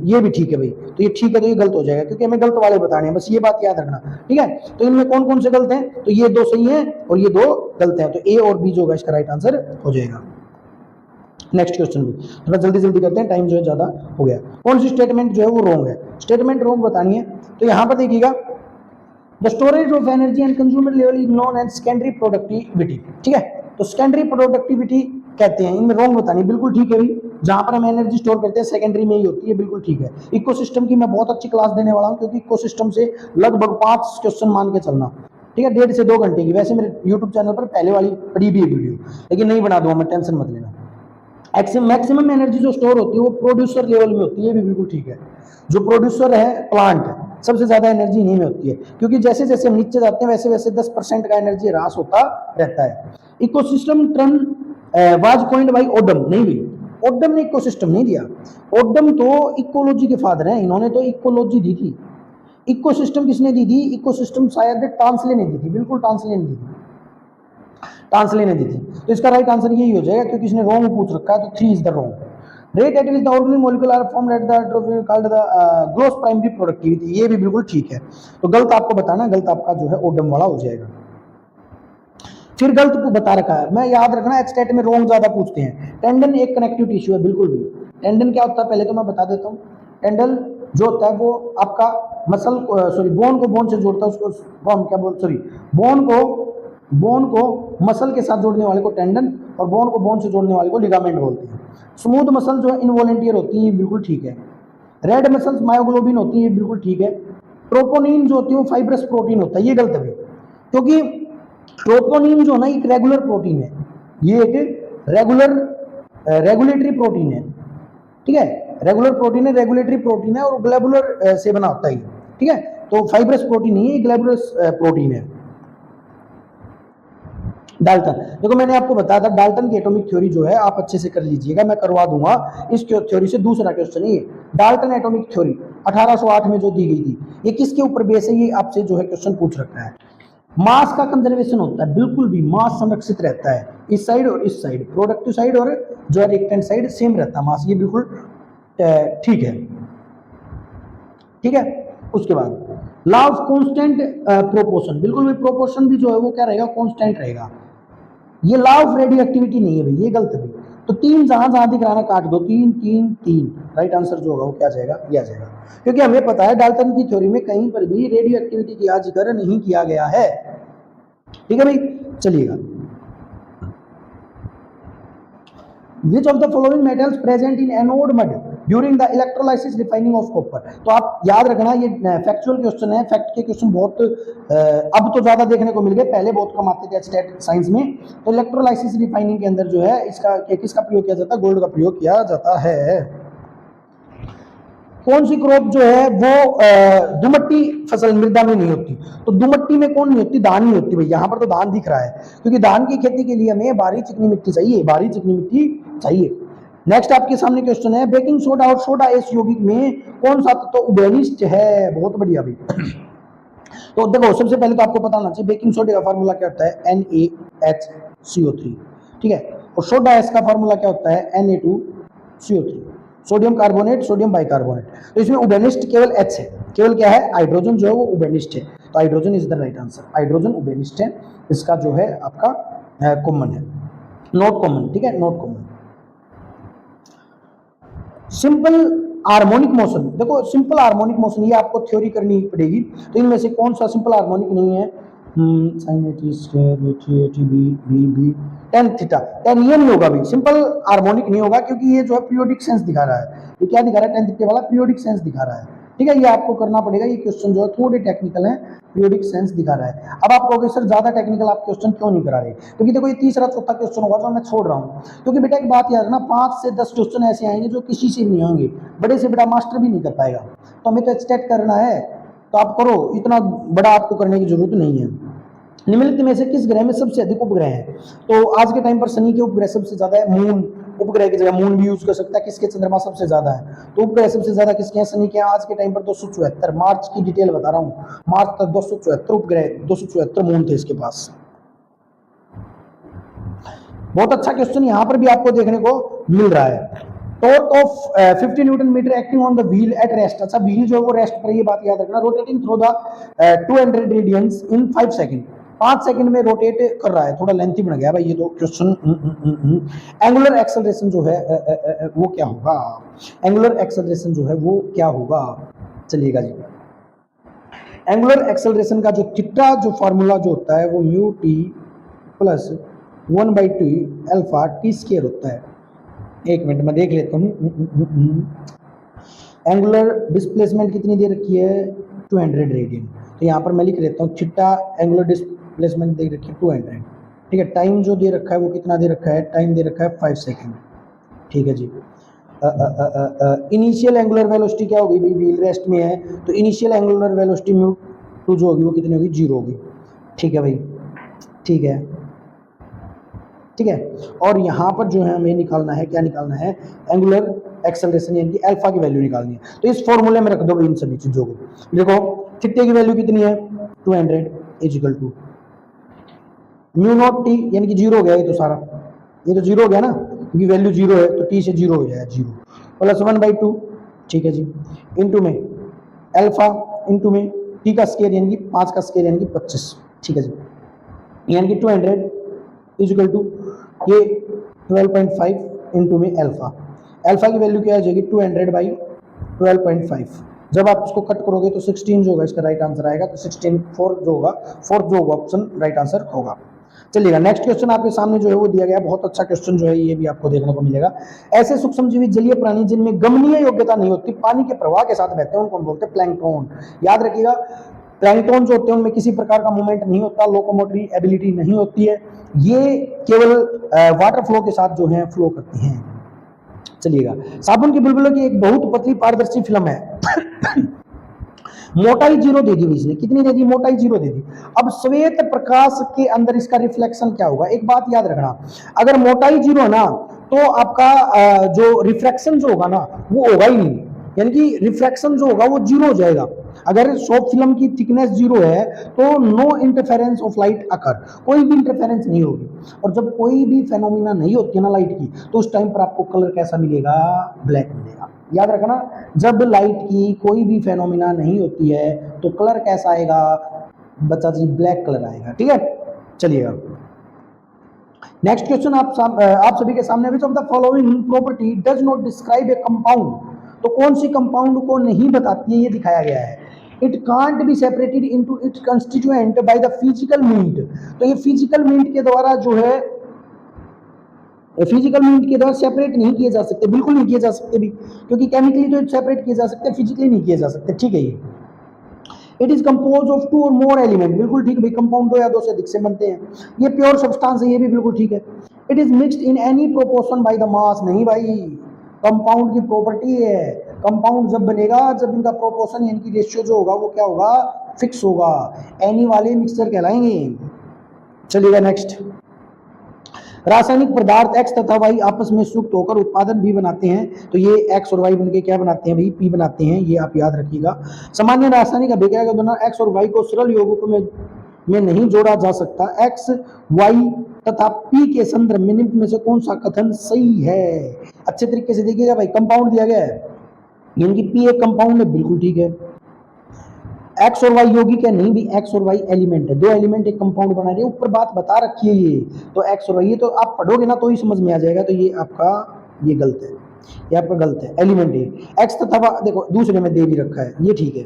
ये भी ठीक है भाई। तो ये ठीक है, तो ये गलत हो जाएगा क्योंकि हमें गलत वाले बताने हैं, बस ये बात याद रखना, ठीक है। तो इनमें कौन कौन से गलत हैं? तो ये 2 सही हैं और ये 2 गलत हैं, तो ए और बी जो होगा इसका राइट आंसर हो जाएगा। नेक्स्ट क्वेश्चन भी थोड़ा जल्दी जल्दी करते हैं, टाइम जो है ज्यादा हो गया। कौन सी स्टेटमेंट जो है वो रॉन्ग है? स्टेटमेंट रॉन्ग बतानी है, तो यहाँ पर देखिएगा, the storage of energy and consumer level is known as secondary productivity, ठीक है। तो सेकेंडरी प्रोडक्टिविटी कहते हैं, इनमें रॉन्ग बतानी, बिल्कुल ठीक है भाई। जहां पर हम एनर्जी स्टोर करते हैं सेकेंडरी में ही होती है, बिल्कुल ठीक है। इकोसिस्टम की मैं बहुत अच्छी क्लास देने वाला हूं, क्योंकि इकोसिस्टम से लगभग 5 क्वेश्चन मान के चलना, ठीक है, 1.5 से 2 घंटे की। वैसे मेरे यूट्यूब चैनल पर पहले वाली पड़ी भी है वीडियो, लेकिन नहीं बना दूंगा मैं, टेंशन मत लेना। मैक्सिमम एनर्जी जो स्टोर होती है वो प्रोड्यूसर लेवल में होती है, ये भी बिल्कुल ठीक है। जो प्रोड्यूसर है प्लांट, सबसे ज्यादा एनर्जी इन्हीं में होती है, क्योंकि जैसे जैसे हम नीचे जाते हैं वैसे वैसे 10% का एनर्जी ह्रास होता रहता है। Ecosystem term was coined bye Odum. नहीं भाई, ओडम ने इकोसिस्टम नहीं दिया, ओडम तो इकोलॉजी के फादर हैं, इन्होंने तो इकोलॉजी दी थी। इकोसिस्टम किसने दी थी? इकोसिस्टम शायद टांसले ने दी थी, बिल्कुल टांसले ने दी थी, टांसले ने दी थी। तो इसका राइट आंसर यही हो जाएगा, क्योंकि इसने रॉन्ग पूछ रखा है, तो 3 is the wrong. Rate at which the organic molecule are formed at the called the gross primary productivity, ये भी बिल्कुल ठीक है। तो गलत आपको बताना, गलत आपका जो है ओडम वाला हो जाएगा। फिर गलत को बता रखा है, मैं याद रखना एक्सटेट में रॉन्ग ज्यादा पूछते हैं। टेंडन एक कनेक्टिव टिश्यू है, बिल्कुल भी। टेंडन क्या होता है पहले तो मैं बता देता हूँ। टेंडन जो होता है वो आपका मसल बोन को बोन से जोड़ता है, उसको हम क्या बोलते, बोन को मसल के साथ जोड़ने वाले को टेंडन और बोन को बोन से जोड़ने वाले को लिगामेंट बोलते हैं। स्मूथ मसल जो है इनवॉलेंटियर होती है, ये बिल्कुल ठीक है। रेड मसल्स मायोग्लोबिन होती है, ये बिल्कुल ठीक है। ट्रोपोनिन जो होती है वो फाइब्रस प्रोटीन होता है, ये गलत है, क्योंकि ट्रोपोनिन जो है ना एक रेगुलर प्रोटीन है, ये एक रेगुलेटरी प्रोटीन है, ठीक है। रेगुलर प्रोटीन है, रेगुलेटरी प्रोटीन है, और ग्लोबुलर से बना होता है, ठीक है। तो फाइब्रस प्रोटीन नहीं है, ग्लोबुलस प्रोटीन है। डाल्टन, देखो मैंने आपको बताया था डाल्टन की एटॉमिक थ्योरी जो है आप अच्छे से कर लीजिएगा, मैं करवा दूंगा इस थ्योरी से। दूसरा क्वेश्चन है डाल्टन एटॉमिक थ्योरी 1808 में जो दी गई थी, ये किसके ऊपर बेस है, ये आपसे जो है क्वेश्चन पूछ रखा है। मास का कंजर्वेशन होता है, बिल्कुल भी मास संरक्षित रहता है, इस साइड और इस साइड, प्रोडक्टिव साइड और जो है रिएक्टेंट साइड सेम रहता है मास, ये बिल्कुल ठीक है, ठीक है। उसके बाद लॉ ऑफ कांस्टेंट प्रोपोर्शन, बिल्कुल भी प्रोपोर्शन भी जो है वो क्या रहेगा, कांस्टेंट रहेगा। ये लॉ ऑफ रेडियो एक्टिविटी नहीं है भाई, ये गलत है भाई। तो 3 जहां जहां दिख रहा है काट दो, 3 3 3, राइट आंसर जो होगा वो क्या जाएगा, ये आ जाएगा। क्योंकि हमें पता है डाल्टन की थ्योरी में कहीं पर भी रेडियो एक्टिविटी की जिक्र नहीं किया गया है, ठीक है भाई। चलिएगा, Which of the following metals present in anode mud during the electrolysis refining of copper? तो आप याद रखना, ये फैक्चुअल क्वेश्चन है, फैक्ट के क्वेश्चन बहुत अब तो ज्यादा देखने को मिल गए, पहले बहुत कम आते थे स्टैट साइंस में। तो इलेक्ट्रोलाइसिस रिफाइनिंग के अंदर जो है इसका किसका प्रयोग किया जाता है, गोल्ड का प्रयोग किया जाता है। कौन सी क्रॉप जो है वो दुमट्टी फसल मृदा में नहीं होती? तो दुमट्टी में कौन नहीं होती, धान नहीं होती भाई। यहाँ पर तो धान दिख रहा है, क्योंकि धान की खेती के लिए हमें बारीक चिकनी मिट्टी चाहिए, बारीक चिकनी मिट्टी चाहिए। नेक्स्ट आपके सामने क्वेश्चन है, बेकिंग सोडा और सोडा एस यौगिक में कौन सा तत्व उभयनिष्ठ है? बहुत बढ़िया भाई। तो देखो सबसे पहले तो आपको पता होना चाहिए बेकिंग सोडा का फार्मूला क्या होता है, NaHCO3, ठीक है। और सोडा एस का फॉर्मूला क्या होता है Na2CO3, sodium carbonate, sodium bicarbonate. तो इसमें उबेनिस्ट केवल H है, केवल क्या है हाइड्रोजन जो है वो उबेनिस्ट है, तो hydrogen is the right answer, hydrogen उबेनिस्ट है, इसका जो है आपका कॉमन है, नॉट कॉमन, ठीक है, not common. Simple harmonic motion, देखो सिंपल हार्मोनिक मोशन ये आपको थ्योरी करनी पड़ेगी, तो इनमें से कौन सा सिंपल हार्मोनिक नहीं है, sin AT square B tan theta, tan ये नहीं होगा भी, सिंपल हार्मोनिक नहीं होगा, क्योंकि ये जो है पीरियोडिक सेंस दिखा रहा है, ये क्या दिखा रहा है, tan थीटा वाला पीरियोडिक सेंस दिखा रहा है, ठीक है, ये आपको करना पड़ेगा, ये क्वेश्चन जो है थोड़े टेक्निकल है, पीरियोडिक सेंस दिखा रहा है। अब आप कहोगे सर ज्यादा टेक्निकल आप क्वेश्चन क्यों नहीं करा रहे, क्योंकि देखो ये तीसरा चौथा क्वेश्चन होगा जो मैं छोड़ रहा हूँ, क्योंकि बेटा एक बात याद रखना 5 से 10 क्वेश्चन ऐसे आएंगे जो किसी से नहीं होंगे, बड़े से बड़ा मास्टर भी नहीं कर पाएगा, तो हमें तो एक्सटेट करना है, तो आप करो, इतना बड़ा आपको करने की जरूरत नहीं है। निम्नलिखित में से किस ग्रह में सबसे अधिक उपग्रह हैं, तो आज के टाइम पर शनि के उपग्रह सबसे ज्यादा है, मून उपग्रह की जगह मून भी यूज कर सकता है, किसके चंद्रमा सबसे ज्यादा है, तो उपग्रह सबसे ज्यादा किसके हैं, शनि के हैं, आज के टाइम पर 274, मार्च की डिटेल बता रहा हूँ, मार्च तक 274 उपग्रह, 274 मून थे इसके पास। बहुत अच्छा क्वेश्चन यहाँ पर भी आपको देखने को मिल रहा है। Torque of 50 newton metre acting on the wheel at rest, अच्छा व्हील जो है वो रेस्ट पर, ये बात याद रखना, rotating through the 200 radians in 5 second, 5 second में रोटेट कर रहा है, थोड़ा लेंथी बन गया भाई ये तो क्वेश्चन। एंगुलर एक्सेलरेशन जो है वो क्या होगा, एंगुलर एक्सेलरेशन जो है वो क्या होगा, चलिएगा जी, एंगुलर एक्सेलरेशन का जो थीटा जो फॉर्मूला जो होता है वो mu T plus 1/2 alpha T square होता है। एक मिनट में देख लेता हूँ, एंगुलर डिस्प्लेसमेंट कितनी दे रखी है 200 रेडियन, तो यहाँ पर मैं लिख लेता हूँ थीटा एंगुलर डिस्प्लेसमेंट दे रखी है 200, ठीक है, टाइम जो दे रखा है वो कितना दे रखा है, टाइम दे रखा है 5 सेकेंड, ठीक है जी। इनिशियल एंगुलर वेलोसिटी क्या होगी भाई, व्हील रेस्ट में है, तो initial angular velocity mu two जो होगी वो कितनी होगी, 0 होगी, ठीक है भाई, ठीक है, ठीक है। और यहाँ पर जो है हमें निकालना है, क्या निकालना है, एंगुलर एक्सेलरेशन यानी कि अल्फा की वैल्यू निकालनी है, तो इस फॉर्मूले में रख दो इन सभी चीजों को, देखो थीटा की वैल्यू कितनी है 200 is equal to mu naught t, यानी कि 0 हो गया ये तो सारा, ये तो 0 हो गया ना, क्योंकि वैल्यू 0 है तो टी से 0 हो जाएगा 0 प्लस 1/2, ठीक है जी, इंटू में अल्फा, इंटू में टी का स्केयर यानी कि 5 का स्केयर यानी कि 25, ठीक है जी, यानी कि 200 इज इक्वल टू ये 12.5 इंटू में अल्फा, अल्फा की वैल्यू क्या आ जाएगी 200/12.5, जब आप इसको कट करोगे तो 16 जो होगा इसका राइट आंसर आएगा, तो 16 4 जो होगा, फोर्थ जो होगा ऑप्शन राइट आंसर होगा। चलिएगा नेक्स्ट क्वेश्चन आपके सामने जो है वो दिया गया, बहुत अच्छा क्वेश्चन जो है ये भी आपको देखने को मिलेगा। ऐसे सूक्ष्मजीवी जलीय प्राणी जिनमें गमनीय योग्यता नहीं होती, पानी के प्रवाह के साथ बहते हैं, उनको बोलते हैं प्लैंकटन, याद रखिएगा, प्लैंकटन जो होते हैं उनमें किसी प्रकार का मूवमेंट नहीं होता, लोकोमोटरी एबिलिटी नहीं होती है, ये केवल वाटर फ्लो के साथ जो है फ्लो करती हैं। चलिएगा, साबुन की बुलबुलों की एक बहुत पतली पारदर्शी फिल्म है मोटाई 0 दे दी इसने, कितनी दे दी, मोटाई 0 दे दी। अब श्वेत प्रकाश के अंदर इसका रिफ्लेक्शन क्या होगा, एक बात याद रखना, अगर मोटाई 0 है ना तो आपका जो रिफ्रैक्शन जो होगा ना वो होगा ही नहीं, यानी कि रिफ्रैक्शन जो होगा वो 0 हो जाएगा। अगर सॉफ्ट फिल्म की थिकनेस 0 है तो नो इंटरफेरेंस ऑफ लाइट अकर, कोई भी इंटरफेरेंस नहीं होगी, और जब कोई भी फेनोमिना नहीं होती है ना लाइट की, तो उस टाइम पर आपको कलर कैसा मिलेगा, ब्लैक मिलेगा। याद रखना, जब लाइट की कोई भी फेनोमिना नहीं होती है तो कलर कैसा आएगा बच्चा जी, ब्लैक कलर आएगा, ठीक है। चलिएगा नेक्स्ट क्वेश्चन आप सभी के सामने, which of the following property does not describe A compound, तो कौन सी कंपाउंड को नहीं बताती है, ये दिखाया गया है। It can't be separated into its constituent by the physical means, तो ये फिजिकल मींट के द्वारा जो है, फिजिकल मींट के द्वारा सेपरेट नहीं किए जा सकते, बिल्कुल नहीं किए जा सकते भी, क्योंकि केमिकली तो सेपरेट किए जा सकते, फिजिकली नहीं किए जा सकते, ठीक है। ये इट इज कंपोज ऑफ 2 और मोर एलिमेंट, बिल्कुल ठीक भाई, कंपाउंड 2 या 2 से अधिक से बनते हैं। ये प्योर सब्सटेंस है, ये भी बिल्कुल ठीक है। It is mixed in any proportion by the mass, नहीं भाई, कंपाउंड की प्रॉपर्टी है, कंपाउंड जब बनेगा जब इनका प्रोपोर्शन यानी कि रेशियो जो होगा वो क्या होगा, फिक्स होगा, एनी वाले मिक्सचर कहलाएंगे। चलिएगा नेक्स्ट, रासायनिक पदार्थ एक्स तथा वाई आपस में संयुक्त होकर उत्पादन भी बनाते हैं, तो ये एक्स और वाई बनके क्या बनाते हैं भाई, पी बनाते हैं, ये आप याद रखिएगा। सामान्य रासायनिक अभिक्रिया के दौरान एक्स और वाई को सरल यौगिकों में में नहीं जोड़ा जा सकता। एक्स, वाई तथा पी के संदर्भ में निम्न में से कौन सा कथन सही है? अच्छे तरीके से देखिएगा भाई, कंपाउंड दिया गया है, यानी कि पी एक कंपाउंड है, बिल्कुल ठीक है। एक्स और वाई यौगिक है, नहीं भी एक्स और वाई एलिमेंट है, दो एलिमेंट एक कंपाउंड बना रहे हैं, ऊपर बात बता रखी है ये, तो एक्स और वाई, ये तो आप पढ़ोगे ना तो ही समझ में आ जाएगा, तो ये आपका ये गलत है, ये आपका गलत है, एलिमेंट है एक्स तथा देखो दूसरे में दे भी रखा है, ये ठीक है।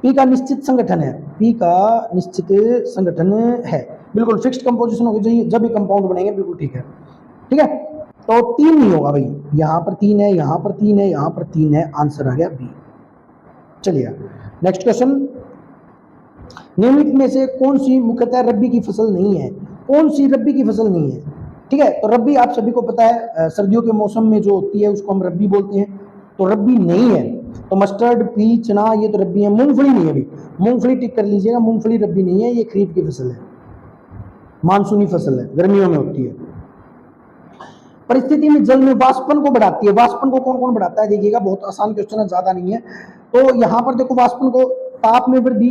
पी का निश्चित संगठन है, पी का निश्चित संगठन है, बिल्कुल फिक्स्ड कंपोजिशन होगी चाहिए जब भी कंपाउंड बनेंगे, बिल्कुल ठीक है, ठीक है। तो 3 नहीं होगा भाई, यहां पर 3 है, यहां पर 3 है, यहां पर 3 है, आंसर आ गया बी। चलिए नेक्स्ट क्वेश्चन, निम्नलिखित में से कौन सी मुख्यतः रबी की फसल नहीं है? कौन सी रबी की फसल नहीं है? ठीक है, तो रबी आप सभी को पता है सर्दियों के मौसम में जो होती है उसको हम रबी बोलते हैं, तो रबी नहीं है, तो मस्टर्ड, पी, चना ये तो रबी है। मूंगफली नहीं है अभी, मूंगफली टिक कर लीजिएगा, मूंगफली रबी नहीं है, ये खरीफ की फसल है, मानसूनी फसल है, गर्मियों में होती है। परिस्थिति में जल में वाष्पन को बढ़ाती है, वाष्पन को कौन कौन बढ़ाता है देखिएगा, बहुत आसान क्वेश्चन है, ज्यादा नहीं है। तो यहां पर देखो वाष्पन को, ताप में वृद्धि,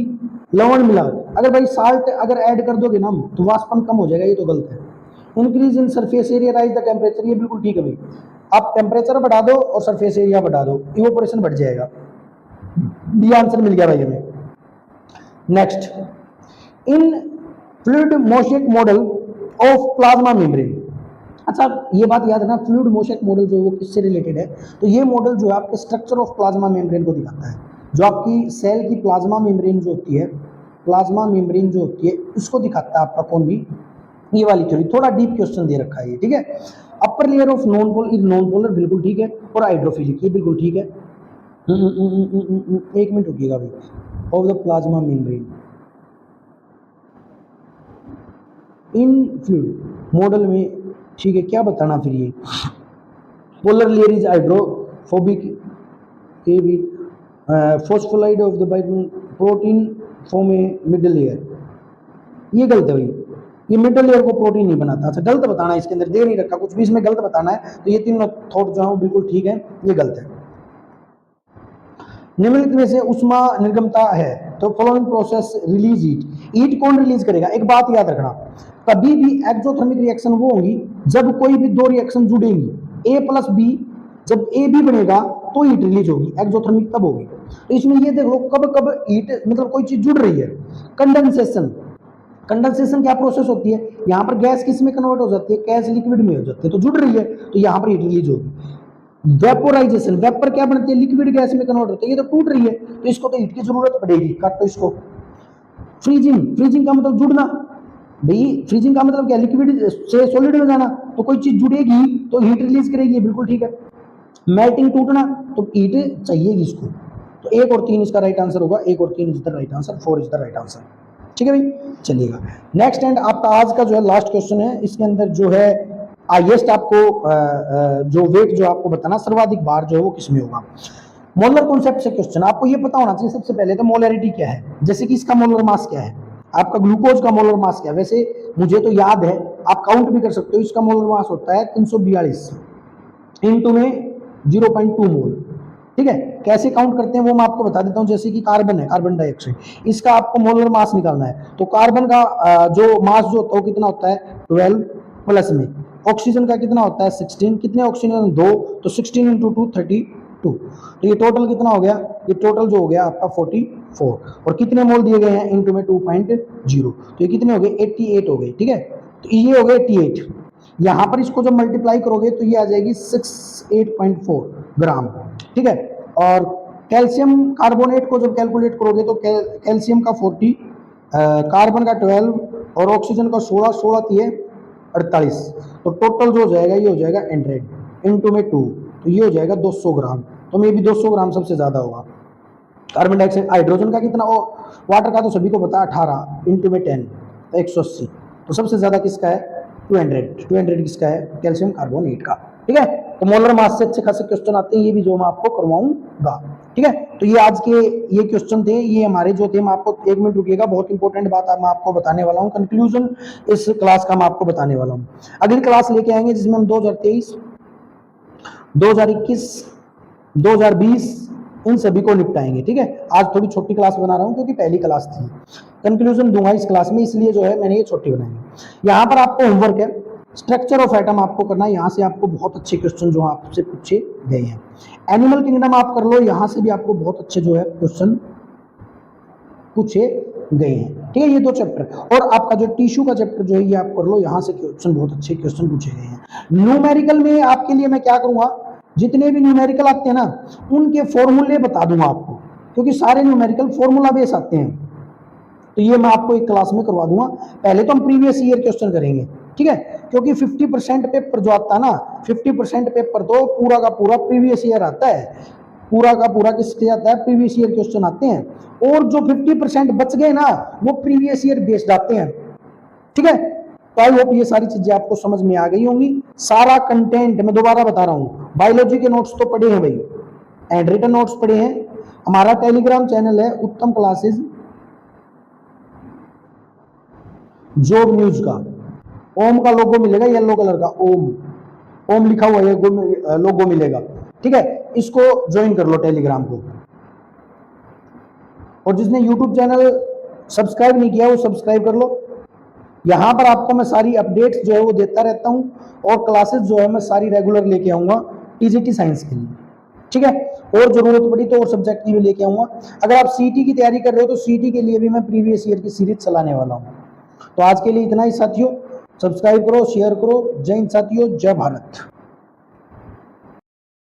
लवण मिला, अगर भाई साल्ट अगर ऐड कर दोगे ना तो वाष्पन कम हो जाएगा, ये तो गलत है। Increase in surface area rise the temperature, ये बिल्कुल ठीक है भाई, आप टेम्परेचर बढ़ा दो और सरफेस एरिया बढ़ा दो, इवोपोरेशन बढ़ जाएगा, ये आंसर मिल गया भाई हमें। Next, in fluid mosaic model of plasma membrane, अच्छा ये बात याद है ना, फ्लूइड मोशेक मॉडल जो है वो किससे रिलेटेड है? तो ये मॉडल जो है आपके स्ट्रक्चर ऑफ प्लाज्मा मेम्ब्रेन को दिखाता है, जो आपकी सेल की प्लाज्मा मेम्ब्रेन जो होती है, प्लाज्मा मेम्ब्रेन जो होती है उसको दिखाता है आपका कौन भी, ये वाली थ्योरी। थोड़ा डीप क्वेश्चन दे रखा है ये, ठीक है। Upper layer of non polar is non polar, बिल्कुल ठीक है, और हाइड्रोफिलिक, ये बिल्कुल ठीक है। एक मिनट रुकिएगा भाई, of the plasma membrane in fluid model में, ठीक है, क्या बताना फिर ये, polar layer is hydrophobic, a भी phospholipid of the protein form a middle layer, ये गलत है भाई, ये मिडल लेयर को प्रोटीन नहीं बनाता। अच्छा गलत बताना है, इसके अंदर दे नहीं रखा कुछ भी, इसमें गलत बताना है, तो ये तीनों थॉट जो है बिल्कुल ठीक है, ये गलत है। निम्नलिखित में से उष्मा निर्गमता है, तो फॉलोइंग प्रोसेस रिलीज हीट कौन रिलीज करेगा? एक बात याद रखना, कभी भी एक्सोथर्मिक रिएक्शन वो होगी जब कोई भी दो रिएक्शन जुड़ेंगी, ए प्लस बी, जब ए बी बनेगा तो हीट रिलीज होगी, एक्सोथर्मिक तब होगी। तो इसमें ये देख लो कब कब हीट, मतलब कोई चीज जुड़ रही है, कंडेंसेशन, कंडेंसेशन क्या प्रोसेस होती है, यहाँ पर गैस किस में कन्वर्ट हो जाती है, गैस लिक्विड में हो जाती है, तो जुड़ रही है, तो यहाँ पर हीट रिलीज होगी। वेपोराइजेशन, वेपर क्या बनती है, लिक्विड गैस में कन्वर्ट होती है, ये तो टूट रही है, तो इसको तो हीट की जरूरत पड़ेगी, काटो इसको। फ्रीजिंग, फ्रीजिंग का मतलब जुड़ना भाई, फ्रीजिंग का मतलब क्या, लिक्विड से सॉलिड में जाना, तो कोई चीज जुड़ेगी तो हीट रिलीज करेगी, बिल्कुल ठीक है। मेल्टिंग, टूटना, तो हीट चाहिएगी इसको, तो 1 और 3 इसका राइट आंसर होगा, 1 और 3 is the right answer, 4 is the right answer, ठीक है भाई। चलिएगा नेक्स्ट एंड आपका आज का जो है लास्ट क्वेश्चन है, इसके अंदर जो है हाईएस्ट आपको जो वेट जो आपको बताना, सर्वाधिक बार जो है वो किसमें होगा। मोलर कॉन्सेप्ट से क्वेश्चन, आपको ये पता होना चाहिए सबसे पहले तो मोलरिटी क्या है, जैसे कि इसका मोलर मास क्या है, आपका ग्लूकोज का मोलर मास क्या है, वैसे मुझे तो याद है, आप काउंट भी कर सकते हो, इसका मोलर मास होता है 342 इंटू में 0.2 मोल, ठीक है। कैसे काउंट करते हैं वो मैं आपको बता देता हूं, जैसे कि कार्बन है, कार्बन डाइऑक्साइड, इसका आपको मोलर मास निकालना है, तो कार्बन का जो मास जो होता है वो कितना होता है 12 प्लस में, ऑक्सीजन का कितना होता है 16, कितने ऑक्सीजन 2, तो 16 इंटू 2 32, तो ये टोटल कितना हो गया, ये टोटल जो हो गया आपका 44, और कितने मोल दिए गए हैं इंटू में 2.0, तो ये कितने हो गए 88 हो गए, ठीक है। तो ये हो गए 88, यहां पर इसको जब मल्टीप्लाई करोगे तो ये आ जाएगी 68.4 ग्राम, ठीक है। और कैल्शियम कार्बोनेट को जब कैलकुलेट करोगे तो कैल्शियम का 40, कार्बन का 12 और ऑक्सीजन का 16, 16 दिए 48, तो टोटल जो हो जाएगा ये हो जाएगा 100 इंटू में 2, तो ये हो जाएगा 200 ग्राम, तो मे भी 200 ग्राम सबसे ज्यादा होगा। कार्बन डाइऑक्साइड, हाइड्रोजन का कितना, वाटर का तो सभी को पता 18 इंटू में 10, तो 180, तो सबसे ज्यादा किसका है 200 किसका है, कैल्शियम कार्बोनेट का, ठीक है। तो मोलर मास से अच्छे खासे क्वेश्चन आते हैं, ये भी जो मैं आपको करवाऊंगा, ठीक है। तो ये आज के ये क्वेश्चन थे, ये हमारे जो थे, मैं आपको 1 मिनट रुकिएगा, बहुत इंपॉर्टेंट बात मैं आपको बताने वाला हूँ, कंक्लूजन इस क्लास का मैं आपको बताने वाला हूँ। अगली क्लास लेके आएंगे जिसमें हम 2023, 2021, 2020 इन सभी को निपटाएंगे। ठीक है, आज थोड़ी छोटी क्लास बना रहा हूँ क्योंकि पहली क्लास थी, कंक्लूजन दूंगा इस क्लास में, इसलिए जो है मैंने ये छोटी बनाई है। यहाँ पर आपको होमवर्क है, स्ट्रक्चर ऑफ एटम आपको करना है। यहाँ से आपको बहुत अच्छे क्वेश्चन जो आपसे पूछे गए हैं। एनिमल किंगडम आप कर लो, यहाँ से भी आपको बहुत अच्छे जो है क्वेश्चन पूछे गए हैं। ठीक है, ये 2 चैप्टर, और आपका जो टिश्यू का चैप्टर जो है ये आप कर लो, यहाँ से क्वेश्चन बहुत अच्छे क्वेश्चन पूछे गए हैं। न्यूमेरिकल में आपके लिए मैं क्या करूंगा, जितने भी न्यूमेरिकल आते हैं ना उनके फॉर्मूले बता दूंगा आपको, क्योंकि सारे न्यूमेरिकल फॉर्मूला बेस आते हैं, तो ये मैं आपको एक क्लास में करवा दूंगा। पहले तो हम प्रीवियस ईयर क्वेश्चन करेंगे, ठीक है, क्योंकि 50% पेपर जो आता है ना, 50% पेपर तो पूरा का पूरा प्रीवियस ईयर आता है, पूरा का पूरा किसके आता है, प्रीवियस ईयर क्वेश्चन आते हैं, और जो 50% बच गए ना वो प्रीवियस ईयर बेस्ड आते हैं। ठीक है, तो आई होप ये सारी चीजें आपको समझ में आ गई होंगी। सारा कंटेंट मैं दोबारा बता रहा हूँ, बायोलॉजी के नोट्स तो पढ़े हैं भाई, एंड रिटन नोट्स पढ़े हैं। हमारा टेलीग्राम चैनल है उत्तम क्लासेस जॉब न्यूज का, ओम का लोगो मिलेगा, येलो कलर का ओम लिखा हुआ है, लोगो मिलेगा। ठीक है, इसको ज्वाइन कर लो टेलीग्राम को, और जिसने यूट्यूब चैनल सब्सक्राइब नहीं किया वो सब्सक्राइब कर लो। यहां पर आपको मैं सारी अपडेट्स जो है वो देता रहता हूं, और क्लासेस जो है मैं सारी रेगुलर लेके आऊंगा टीजीटी साइंस के लिए। ठीक है, और जरूरत पड़ी तो और सब्जेक्ट की भी लेके आऊंगा। अगर आप सीटी की तैयारी कर रहे हो तो सीटी के लिए भी मैं प्रीवियस ईयर की सीरीज चलाने वाला हूं। तो आज के लिए इतना ही साथियों, सब्सक्राइब करो, शेयर करो। जय हिंद साथियों, जय भारत।